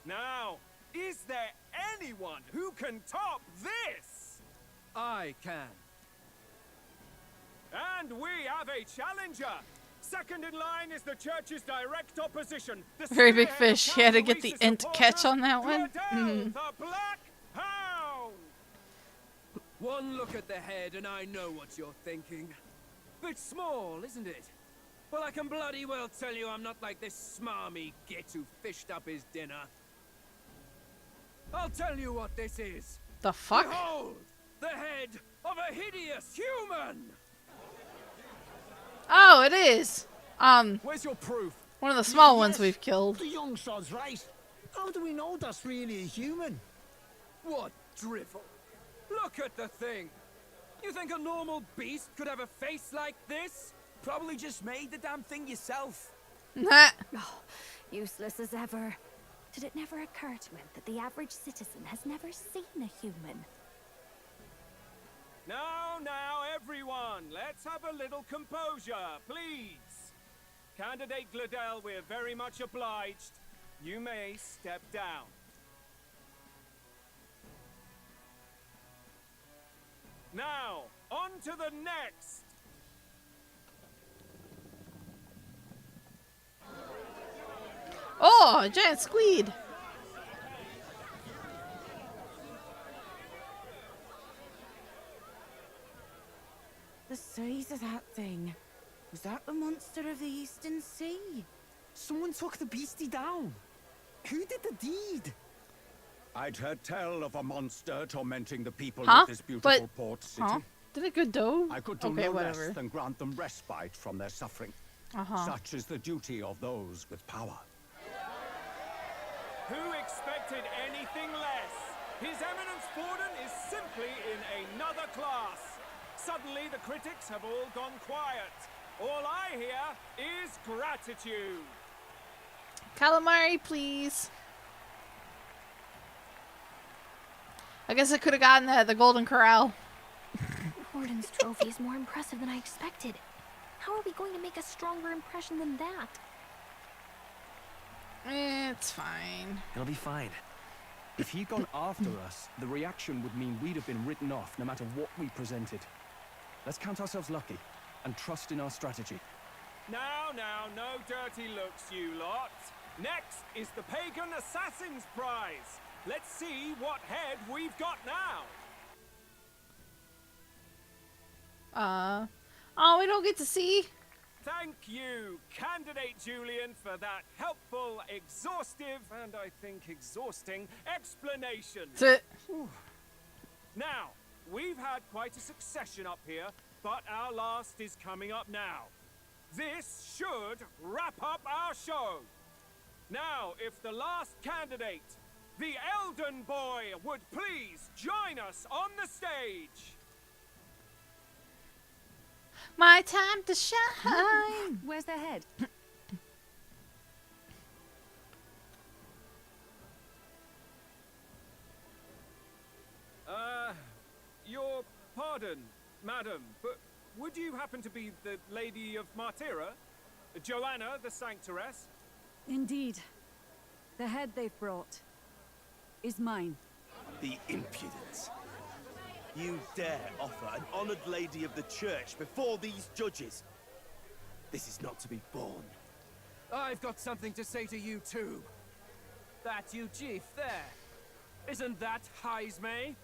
Now, is there anyone who can top this? I can. And we have a challenger. Second in line is the church's direct opposition. The Very big spearhead of fish. He had to get Count the Luis's int supporter, catch on that one. Gradel, the Black Hound. One look at the head and I know what you're thinking. Bit small, isn't it? Well, I can bloody well tell you I'm not like this smarmy git who fished up his dinner. I'll tell you what this is. The fuck? Behold, the head of a hideous human! Oh, it is. Where's your proof? One of the small ones we've killed. The young sod's right. How do we know that's really a human? What drivel? Look at the thing. You think a normal beast could have a face like this? Probably just made the damn thing yourself. Nah. Oh, useless as ever. Did it never occur to him that the average citizen has never seen a human? Now, everyone, let's have a little composure, please. Candidate Gladel, we're very much obliged. You may step down. Now, on to the next. Oh, a giant squid. The size of that thing. Was that the monster of the Eastern Sea? Someone took the beastie down. Who did the deed? I'd heard tell of a monster tormenting the people Huh? of this beautiful But- port city. Huh? Did it good though? I could do Okay, no whatever. less than grant them respite from their suffering. Such is the duty of those with power. Who expected anything less? His Eminence Forden is simply in another class. Suddenly, the critics have all gone quiet. All I hear is gratitude. Calamari, please. I guess I could have gotten that at the Golden Corral. Forden's trophy is more impressive than I expected. How are we going to make a stronger impression than that? It's fine. It'll be fine. If he'd gone after us, the reaction would mean we'd have been written off no matter what we presented. Let's count ourselves lucky and trust in our strategy. Now, no dirty looks, you lot. Next is the Pagan Assassin's Prize. Let's see what head we've got now. Oh, we don't get to see. Thank you, Candidate Julian, for that helpful, exhaustive, and I think exhausting explanation. That's it. Now, we've had quite a succession up here, but our last is coming up now. This should wrap up our show. Now, if the last candidate, the Elden Boy, would please join us on the stage. My time to shine. Where's their head? Your pardon, madam, but would you happen to be the Lady of Martira? Joanna, the Sanctoress? Indeed. The head they've brought is mine. The impudence. You dare offer an honored lady of the church before these judges? This is not to be borne. I've got something to say to you too. That you chief there. Isn't that Heismay?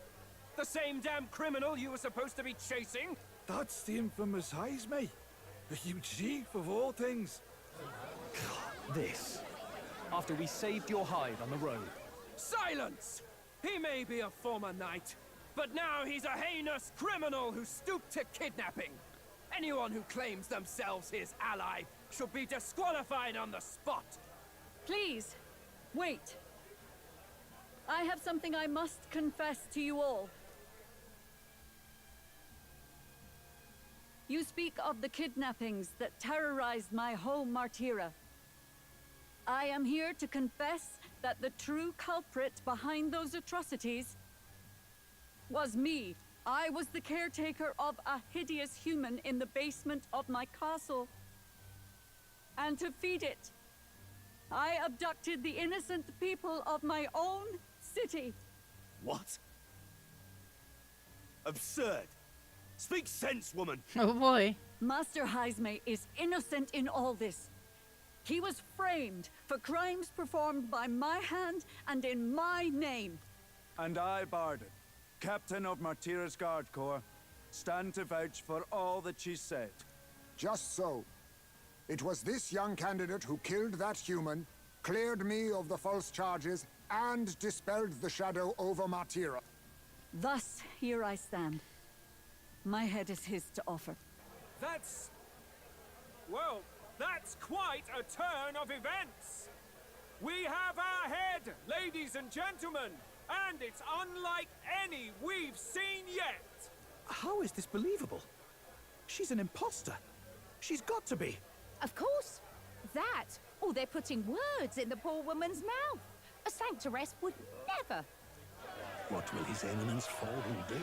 The same damn criminal you were supposed to be chasing? That's the infamous Heismay. The huge chief of all things. This. After we saved your hide on the road. Silence! He may be a former knight, but now he's a heinous criminal who stooped to kidnapping. Anyone who claims themselves his ally should be disqualified on the spot. Please, wait. I have something I must confess to you all. You speak of the kidnappings that terrorized my home, Martira. I am here to confess that the true culprit behind those atrocities was me. I was the caretaker of a hideous human in the basement of my castle. And to feed it, I abducted the innocent people of my own city. What? Absurd. Speak sense, woman. Oh boy. Master Heismay is innocent in all this. He was framed for crimes performed by my hand and in my name. And I, Barden, Captain of Martira's Guard Corps, stand to vouch for all that she said. Just so. It was this young candidate who killed that human, cleared me of the false charges, and dispelled the shadow over Martira. Thus, here I stand. My head is his to offer. That's... well, that's quite a turn of events. We have our head, ladies and gentlemen, and it's unlike any we've seen yet. How is this believable? She's an imposter. She's got to be. Of course. That, or they're putting words in the poor woman's mouth. A sanctoress would never. What will His Eminence Forden do?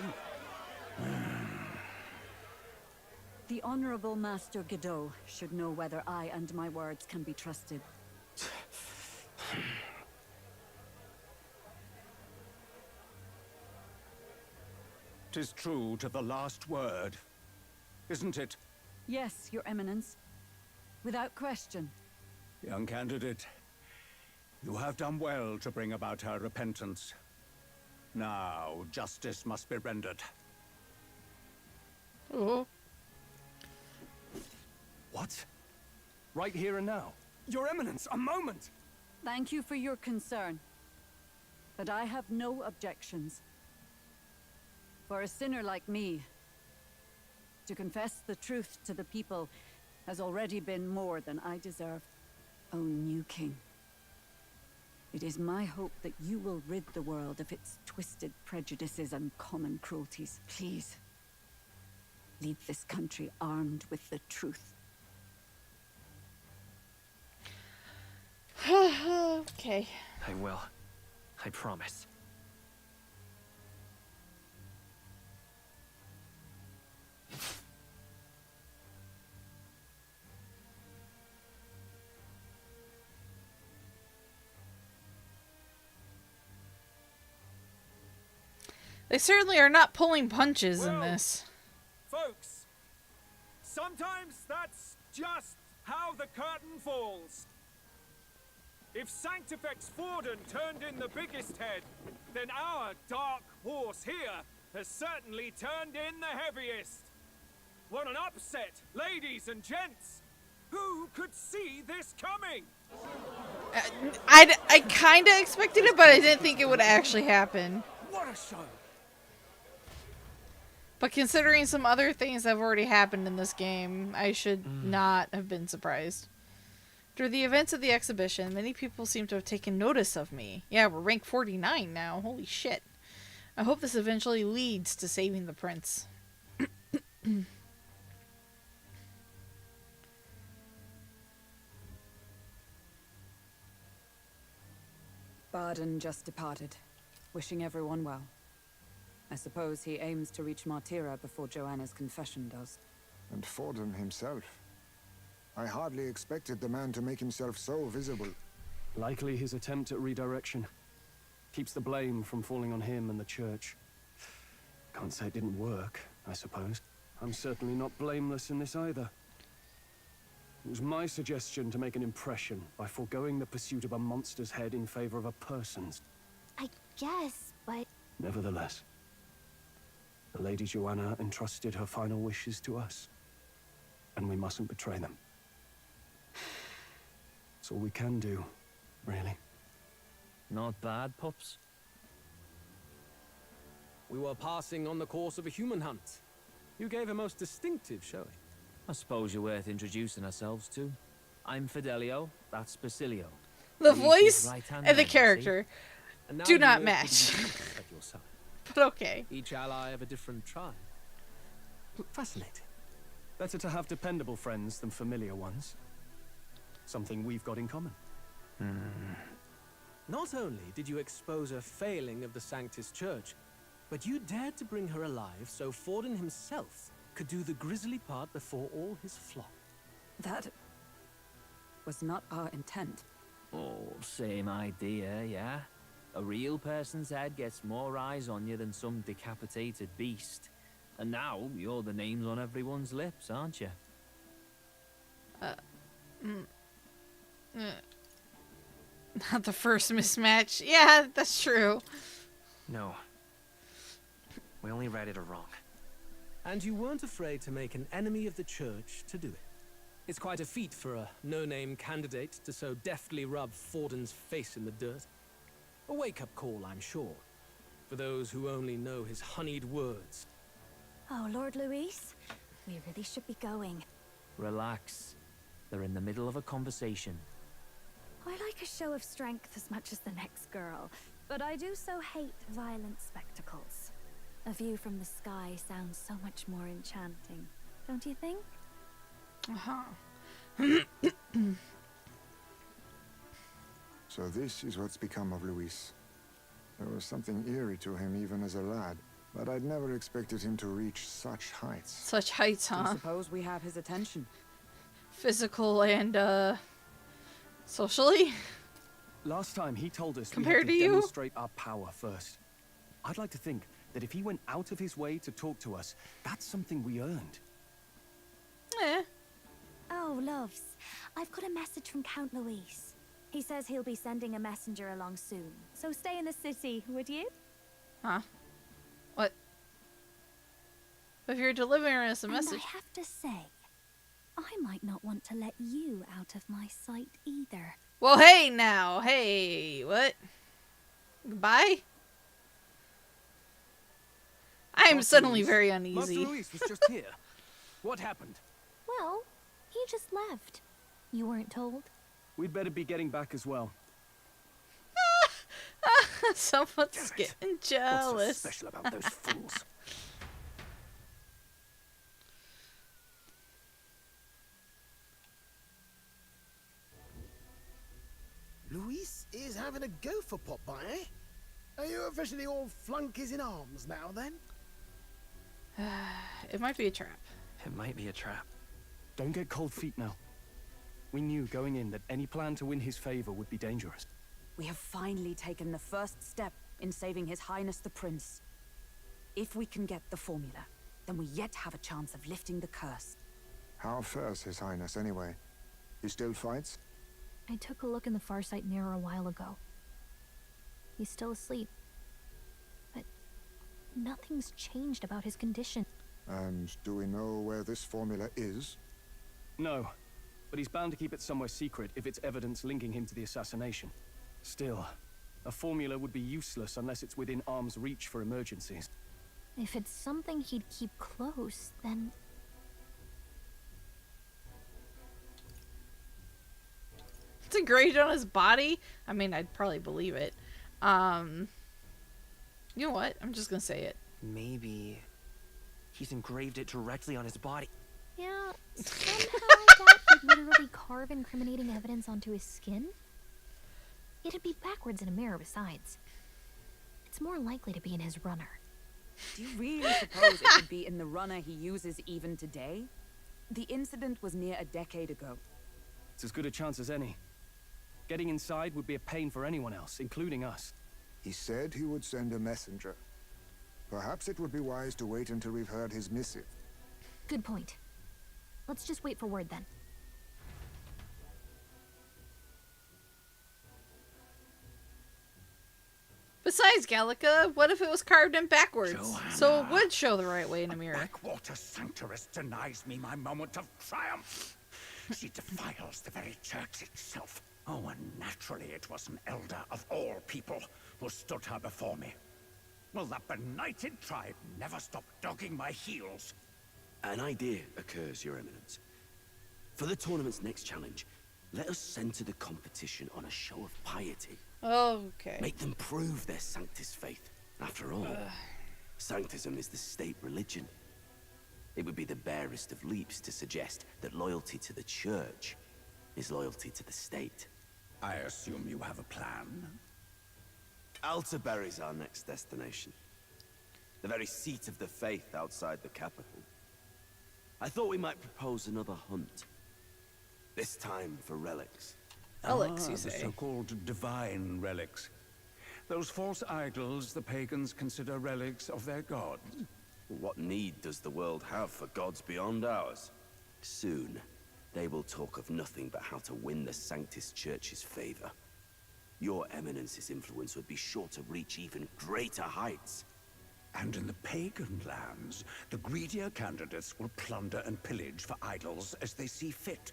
The Honorable Master Godot should know whether I and my words can be trusted. 'Tis true to the last word, isn't it? Yes, Your Eminence. Without question. Young candidate, you have done well to bring about her repentance. Now, justice must be rendered. Oh. What? Right here and now? Your Eminence, a moment! Thank you for your concern. But I have no objections. For a sinner like me, to confess the truth to the people has already been more than I deserve. O new king. It is my hope that you will rid the world of its twisted prejudices and common cruelties. Please, leave this country armed with the truth. Okay. I will. I promise. They certainly are not pulling punches in this. Folks, sometimes that's just how the curtain falls. If Sanctifex Forden turned in the biggest head, then our dark horse here has certainly turned in the heaviest. What an upset, ladies and gents! Who could see this coming? I kind of expected it, but I didn't think it would actually happen. What a show! But considering some other things that have already happened in this game, I should not have been surprised. Through the events of the exhibition, many people seem to have taken notice of me. Yeah, we're rank 49 now. Holy shit. I hope this eventually leads to saving the prince. Barden just departed, wishing everyone well. I suppose he aims to reach Martira before Joanna's confession does. And Forden himself. I hardly expected the man to make himself so visible. Likely his attempt at redirection. Keeps the blame from falling on him and the church. Can't say it didn't work, I suppose. I'm certainly not blameless in this either. It was my suggestion to make an impression by foregoing the pursuit of a monster's head in favor of a person's. I guess, but... Nevertheless, the Lady Joanna entrusted her final wishes to us, and we mustn't betray them. It's all we can do, really. Not bad, pups. We were passing on the course of a human hunt. You gave a most distinctive showing. I suppose you're worth introducing ourselves to. I'm Fidelio, that's Basilio. The voice and the character do not match. But okay. Each ally of a different tribe. Fascinating. Better to have dependable friends than familiar ones. Something we've got in common. Not only did you expose a failing of the Sanctus Church, but you dared to bring her alive so Forden himself could do the grisly part before all his flock. That was not our intent. Oh, same idea, yeah? A real person's head gets more eyes on you than some decapitated beast. And now, you're the names on everyone's lips, aren't you? Not the first mismatch. Yeah, that's true. No. We only read it wrong. And you weren't afraid to make an enemy of the church to do it. It's quite a feat for a no-name candidate to so deftly rub Forden's face in the dirt. A wake-up call, I'm sure, for those who only know his honeyed words. Oh, Lord Luis, we really should be going. Relax. They're in the middle of a conversation. I like a show of strength as much as the next girl, but I do so hate violent spectacles. A view from the sky sounds so much more enchanting, don't you think? So this is what's become of Luis. There was something eerie to him even as a lad, but I'd never expected him to reach such heights. Such heights, huh? I suppose we have his attention. Physical and, socially? Last time he told us Compared we had to to you? demonstrate our power first. I'd like to think that if he went out of his way to talk to us, that's something we earned. Oh, loves, I've got a message from Count Luis. He says he'll be sending a messenger along soon, so stay in the city, would you? Huh? What? If you're delivering us a And message. I have to say, I might not want to let you out of my sight either. Well, hey now. Hey, what? Goodbye? I am suddenly very uneasy. Master Luis was just here. What happened? Well, he just left. You weren't told? We'd better be getting back as well. Someone's getting jealous. What's so special about those fools? Luis is having a go for Popeye, eh? Are you officially all flunkies in arms now, then? It might be a trap. It might be a trap. Don't get cold feet now. We knew going in that any plan to win his favor would be dangerous. We have finally taken the first step in saving His Highness the Prince. If we can get the formula, then we yet have a chance of lifting the curse. How fares His Highness, anyway? He still fights? I took a look in the Farsight mirror a while ago. He's still asleep. But nothing's changed about his condition. And do we know where this formula is? No, but he's bound to keep it somewhere secret if it's evidence linking him to the assassination. Still, a formula would be useless unless it's within arm's reach for emergencies. If it's something he'd keep close, then... It's engraved on his body? I mean, I'd probably believe it. You know what? I'm just gonna say it. Maybe he's engraved it directly on his body. Yeah, somehow that he'd literally carve incriminating evidence onto his skin? It'd be backwards in a mirror besides. It's more likely to be in his runner. Do you really suppose it could be in the runner he uses even today? The incident was near a decade ago. It's as good a chance as any. Getting inside would be a pain for anyone else, including us. He said he would send a messenger. Perhaps it would be wise to wait until we've heard his missive. Good point. Let's just wait for word then. Besides, Gallica, what if it was carved in backwards? Joanna. So it would show the right way in a mirror. Backwater sanctuarist denies me my moment of triumph. She defiles the very church itself. Oh, and naturally it was an elder of all people who stood her before me. Will that benighted tribe never stop dogging my heels? An idea occurs, Your Eminence. For the tournament's next challenge, let us center the competition on a show of piety. Okay. Make them prove their Sanctus faith. After all, Sanctism is the state religion. It would be the barest of leaps to suggest that loyalty to the church is loyalty to the state. I assume you have a plan? Altaberry's our next destination. The very seat of the faith outside the capital. I thought we might propose another hunt. This time for relics. Relics, you The say? so-called divine relics. Those false idols the pagans consider relics of their gods. What need does the world have for gods beyond ours? Soon, they will talk of nothing but how to win the Sanctus Church's favor. Your Eminence's influence would be sure to reach even greater heights. And in the pagan lands, the greedier candidates will plunder and pillage for idols as they see fit.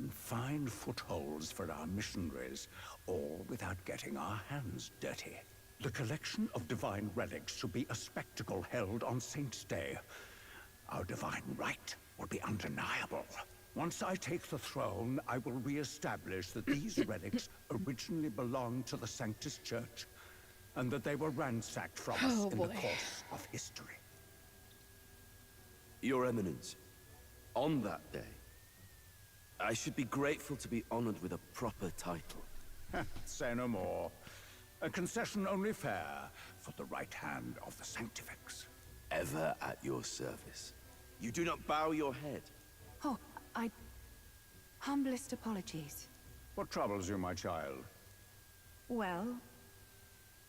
Fine footholds for our missionaries, all without getting our hands dirty. The collection of divine relics should be a spectacle held on Saint's Day. Our divine right will be undeniable. Once I take the throne, I will re-establish that these relics originally belonged to the Sanctus Church, and that they were ransacked from us in the course of history. Your Eminence, on that day, I should be grateful to be honored with a proper title. Say no more. A concession only fair for the right hand of the Sanctifex. Ever at your service. You do not bow your head. Oh, humblest apologies. What troubles you, my child? Well,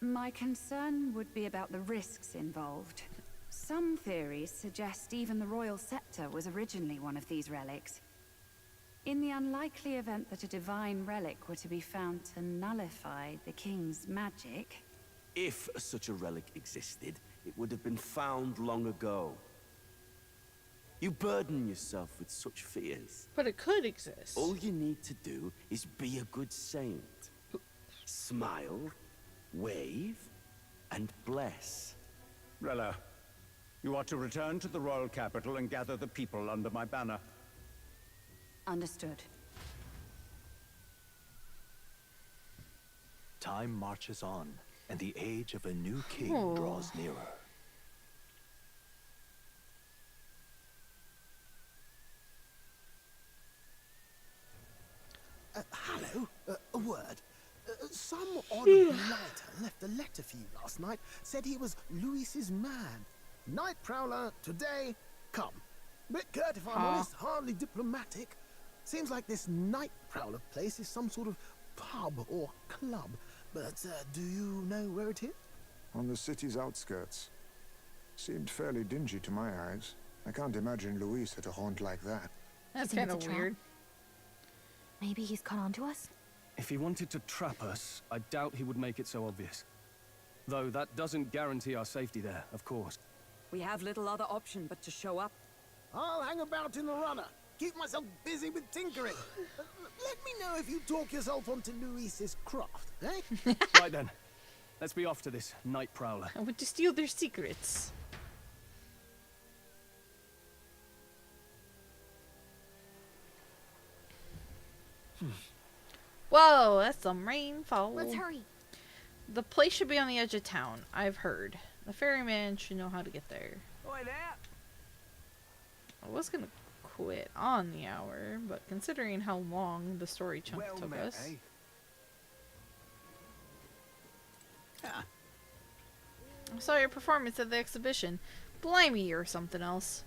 my concern would be about the risks involved. Some theories suggest even the royal scepter was originally one of these relics. In the unlikely event that a divine relic were to be found to nullify the king's magic... If such a relic existed, it would have been found long ago. You burden yourself with such fears. But it could exist. All you need to do is be a good saint. Smile, wave, and bless. Rella, you are to return to the royal capital and gather the people under my banner. Understood. Time marches on, and the age of a new king draws nearer. Hello, a word. Some odd blighter left a letter for you last night. Said he was Luis's man. Night Prowler, today, come. Bit curt if I'm honest, hardly diplomatic. Seems like this Night Prowler place is some sort of pub or club. But do you know where it is? On the city's outskirts. Seemed fairly dingy to my eyes. I can't imagine Luis at a haunt like that. That's kind of weird. Maybe he's caught on to us? If he wanted to trap us, I doubt he would make it so obvious. Though that doesn't guarantee our safety there, of course. We have little other option but to show up. I'll hang about in the runner. Keep myself busy with tinkering. Let me know if you talk yourself onto Luis's craft, eh? Right then. Let's be off to this Night Prowler. I want to steal their secrets. Whoa, that's some rainfall. Let's hurry. The place should be on the edge of town, I've heard. The ferryman should know how to get there. Oi there! I was gonna quit on the hour, but considering how long the story chunk took us. I saw your performance at the exhibition. Blimey, you're something else.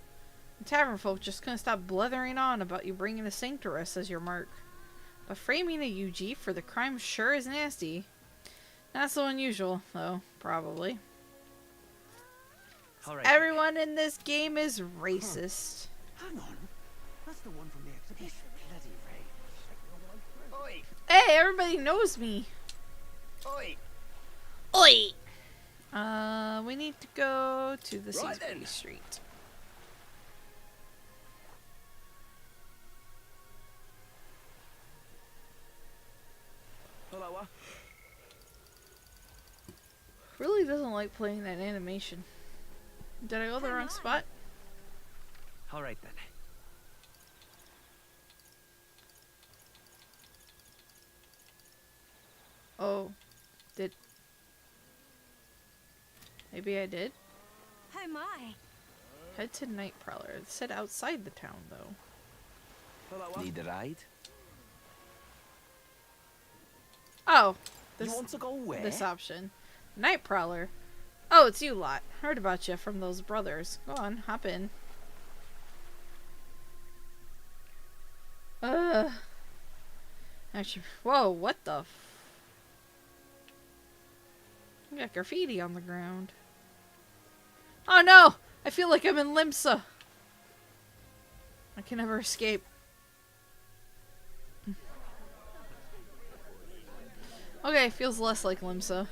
The tavern folk just couldn't stop blethering on about you bringing a sanctoress as your mark. But framing a UG for the crime sure is nasty. Not so unusual, though, probably. Right. Everyone in this game is racist. Hang on. That's the one from the exhibition. Bloody rain. Oi! Hey, everybody knows me. Oi! Oi! We need to go to the Right Seasbury then. Street. Hello, Really doesn't like playing that animation. Did I go the wrong spot? All right then. Oh, did... Maybe I did? Oh my. Head to Night Prowler. It said outside the town, though. Need a ride? Oh, this, You want to go where? this option. Night Prowler. Oh, it's you lot. Heard about you from those brothers. Go on, hop in. Actually, whoa, what the You got graffiti on the ground. Oh no! I feel like I'm in Limsa. I can never escape. Okay, feels less like Limsa.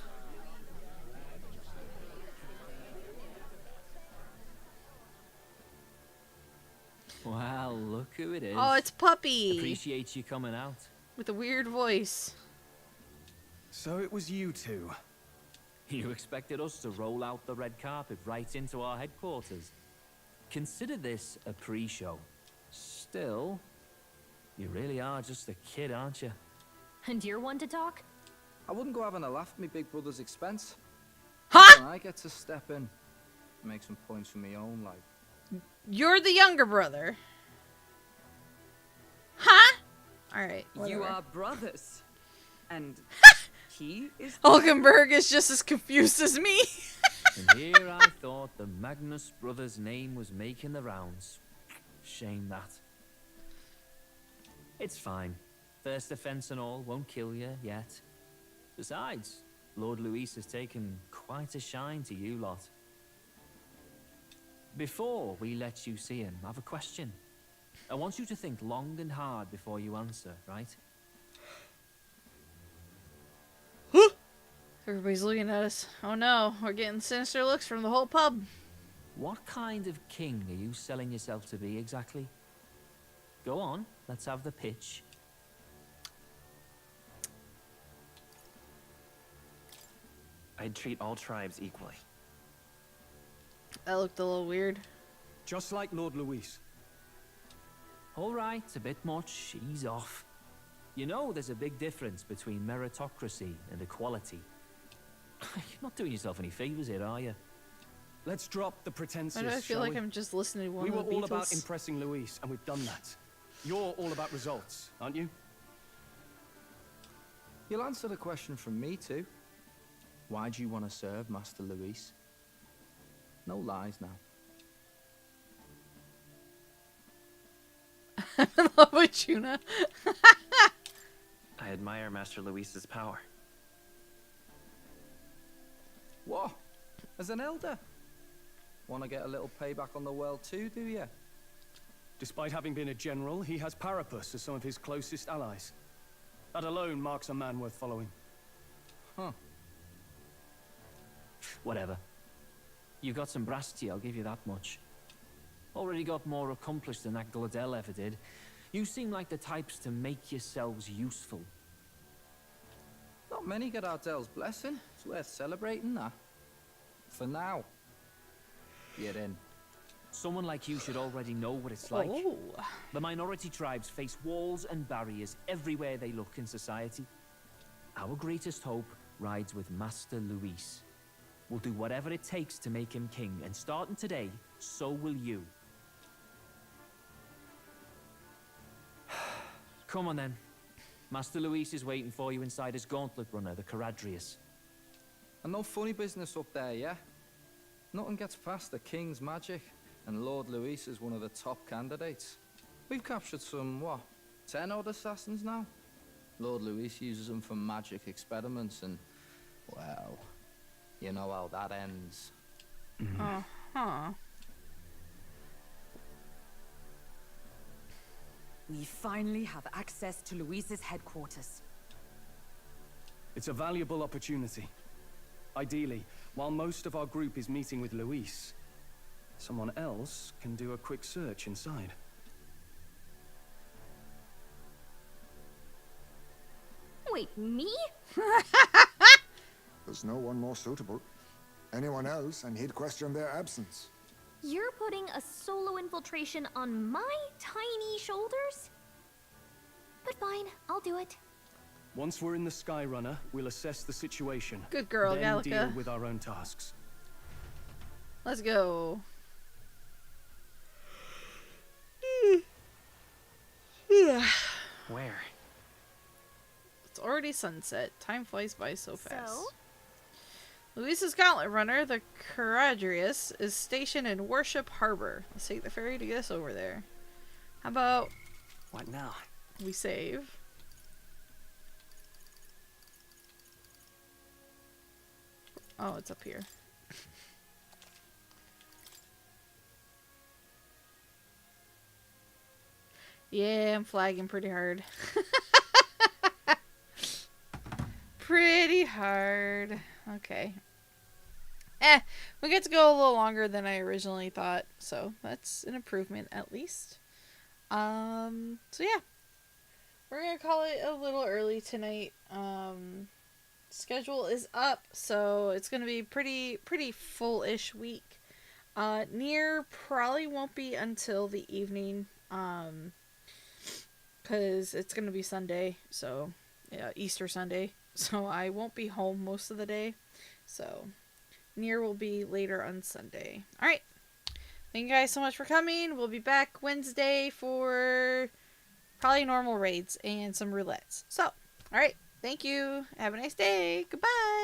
Wow, look who it is. Oh, it's Puppy! Appreciate you coming out. With a weird voice. So it was you two. You expected us to roll out the red carpet right into our headquarters. Consider this a pre-show. Still, you really are just a kid, aren't you? And you're one to talk? I wouldn't go having a laugh at me big brother's expense. Huh? When I get to step in, make some points for my own, like. You're the younger brother. Huh? Alright, You are brothers. And he is... Hulkenberg is just as confused as me. And here I thought the Magnus brothers' name was making the rounds. Shame that. It's fine. First offense and all won't kill you yet. Besides, Lord Luis has taken quite a shine to you lot. Before we let you see him, I have a question. I want you to think long and hard before you answer, right? Everybody's looking at us. Oh no, we're getting sinister looks from the whole pub. What kind of king are you selling yourself to be exactly? Go on, let's have the pitch. I'd treat all tribes equally. That looked a little weird. Just like Lord Luis. All right, a bit much. Ease off. You know, there's a big difference between meritocracy and equality. You're not doing yourself any favors here, are you? Let's drop the pretenses, Why do I feel shall like we? I'm just listening to one We of were the all about Beatles? impressing Luis, and we've done that. You're all about results, aren't you? You'll answer the question from me too. Why do you want to serve Master Luis? No lies now. I'm in love with Juna. I admire Master Luis's power. What? As an elder? Want to get a little payback on the world too, do you? Despite having been a general, he has Parapus as some of his closest allies. That alone marks a man worth following. Huh. Whatever. You got some brasty, I'll give you that much. Already got more accomplished than that Gladel ever did. You seem like the types to make yourselves useful. Not many get Ardel's blessing. It's worth celebrating that. For now. You're in. Someone like you should already know what it's like. Oh. The minority tribes face walls and barriers everywhere they look in society. Our greatest hope rides with Master Luis. We'll do whatever it takes to make him king, and starting today, so will you. Come on then. Master Luis is waiting for you inside his gauntlet runner, the Caradrius. And no funny business up there, yeah? Nothing gets past the king's magic, and Lord Luis is one of the top candidates. We've captured some, what, 10 odd assassins now? Lord Luis uses them for magic experiments, and, well, you know how that ends. Uh-huh. We finally have access to Luis's headquarters. It's a valuable opportunity. Ideally, while most of our group is meeting with Luis, someone else can do a quick search inside. Wait, me? There's no one more suitable. Anyone else, and he'd question their absence. You're putting a solo infiltration on my tiny shoulders? But fine, I'll do it. Once we're in the Skyrunner, we'll assess the situation. Good girl, then Gallica. deal with our own tasks. Let's go. Where? It's already sunset. Time flies by so fast. So? Luis's Gauntlet Runner, the Caradrius, is stationed in Worship Harbor. Let's take the ferry to get us over there. How about What now? we save? Oh, it's up here. Yeah, I'm flagging pretty hard. Pretty hard. Okay. We get to go a little longer than I originally thought, so that's an improvement at least. So yeah. We're gonna call it a little early tonight. Schedule is up, so it's gonna be pretty full-ish week. Nier probably won't be until the evening, cause it's gonna be Sunday, so yeah, Easter Sunday. So I won't be home most of the day. So Nier will be later on Sunday. Alright. Thank you guys so much for coming. We'll be back Wednesday for probably normal raids and some roulettes. So, alright. Thank you. Have a nice day. Goodbye.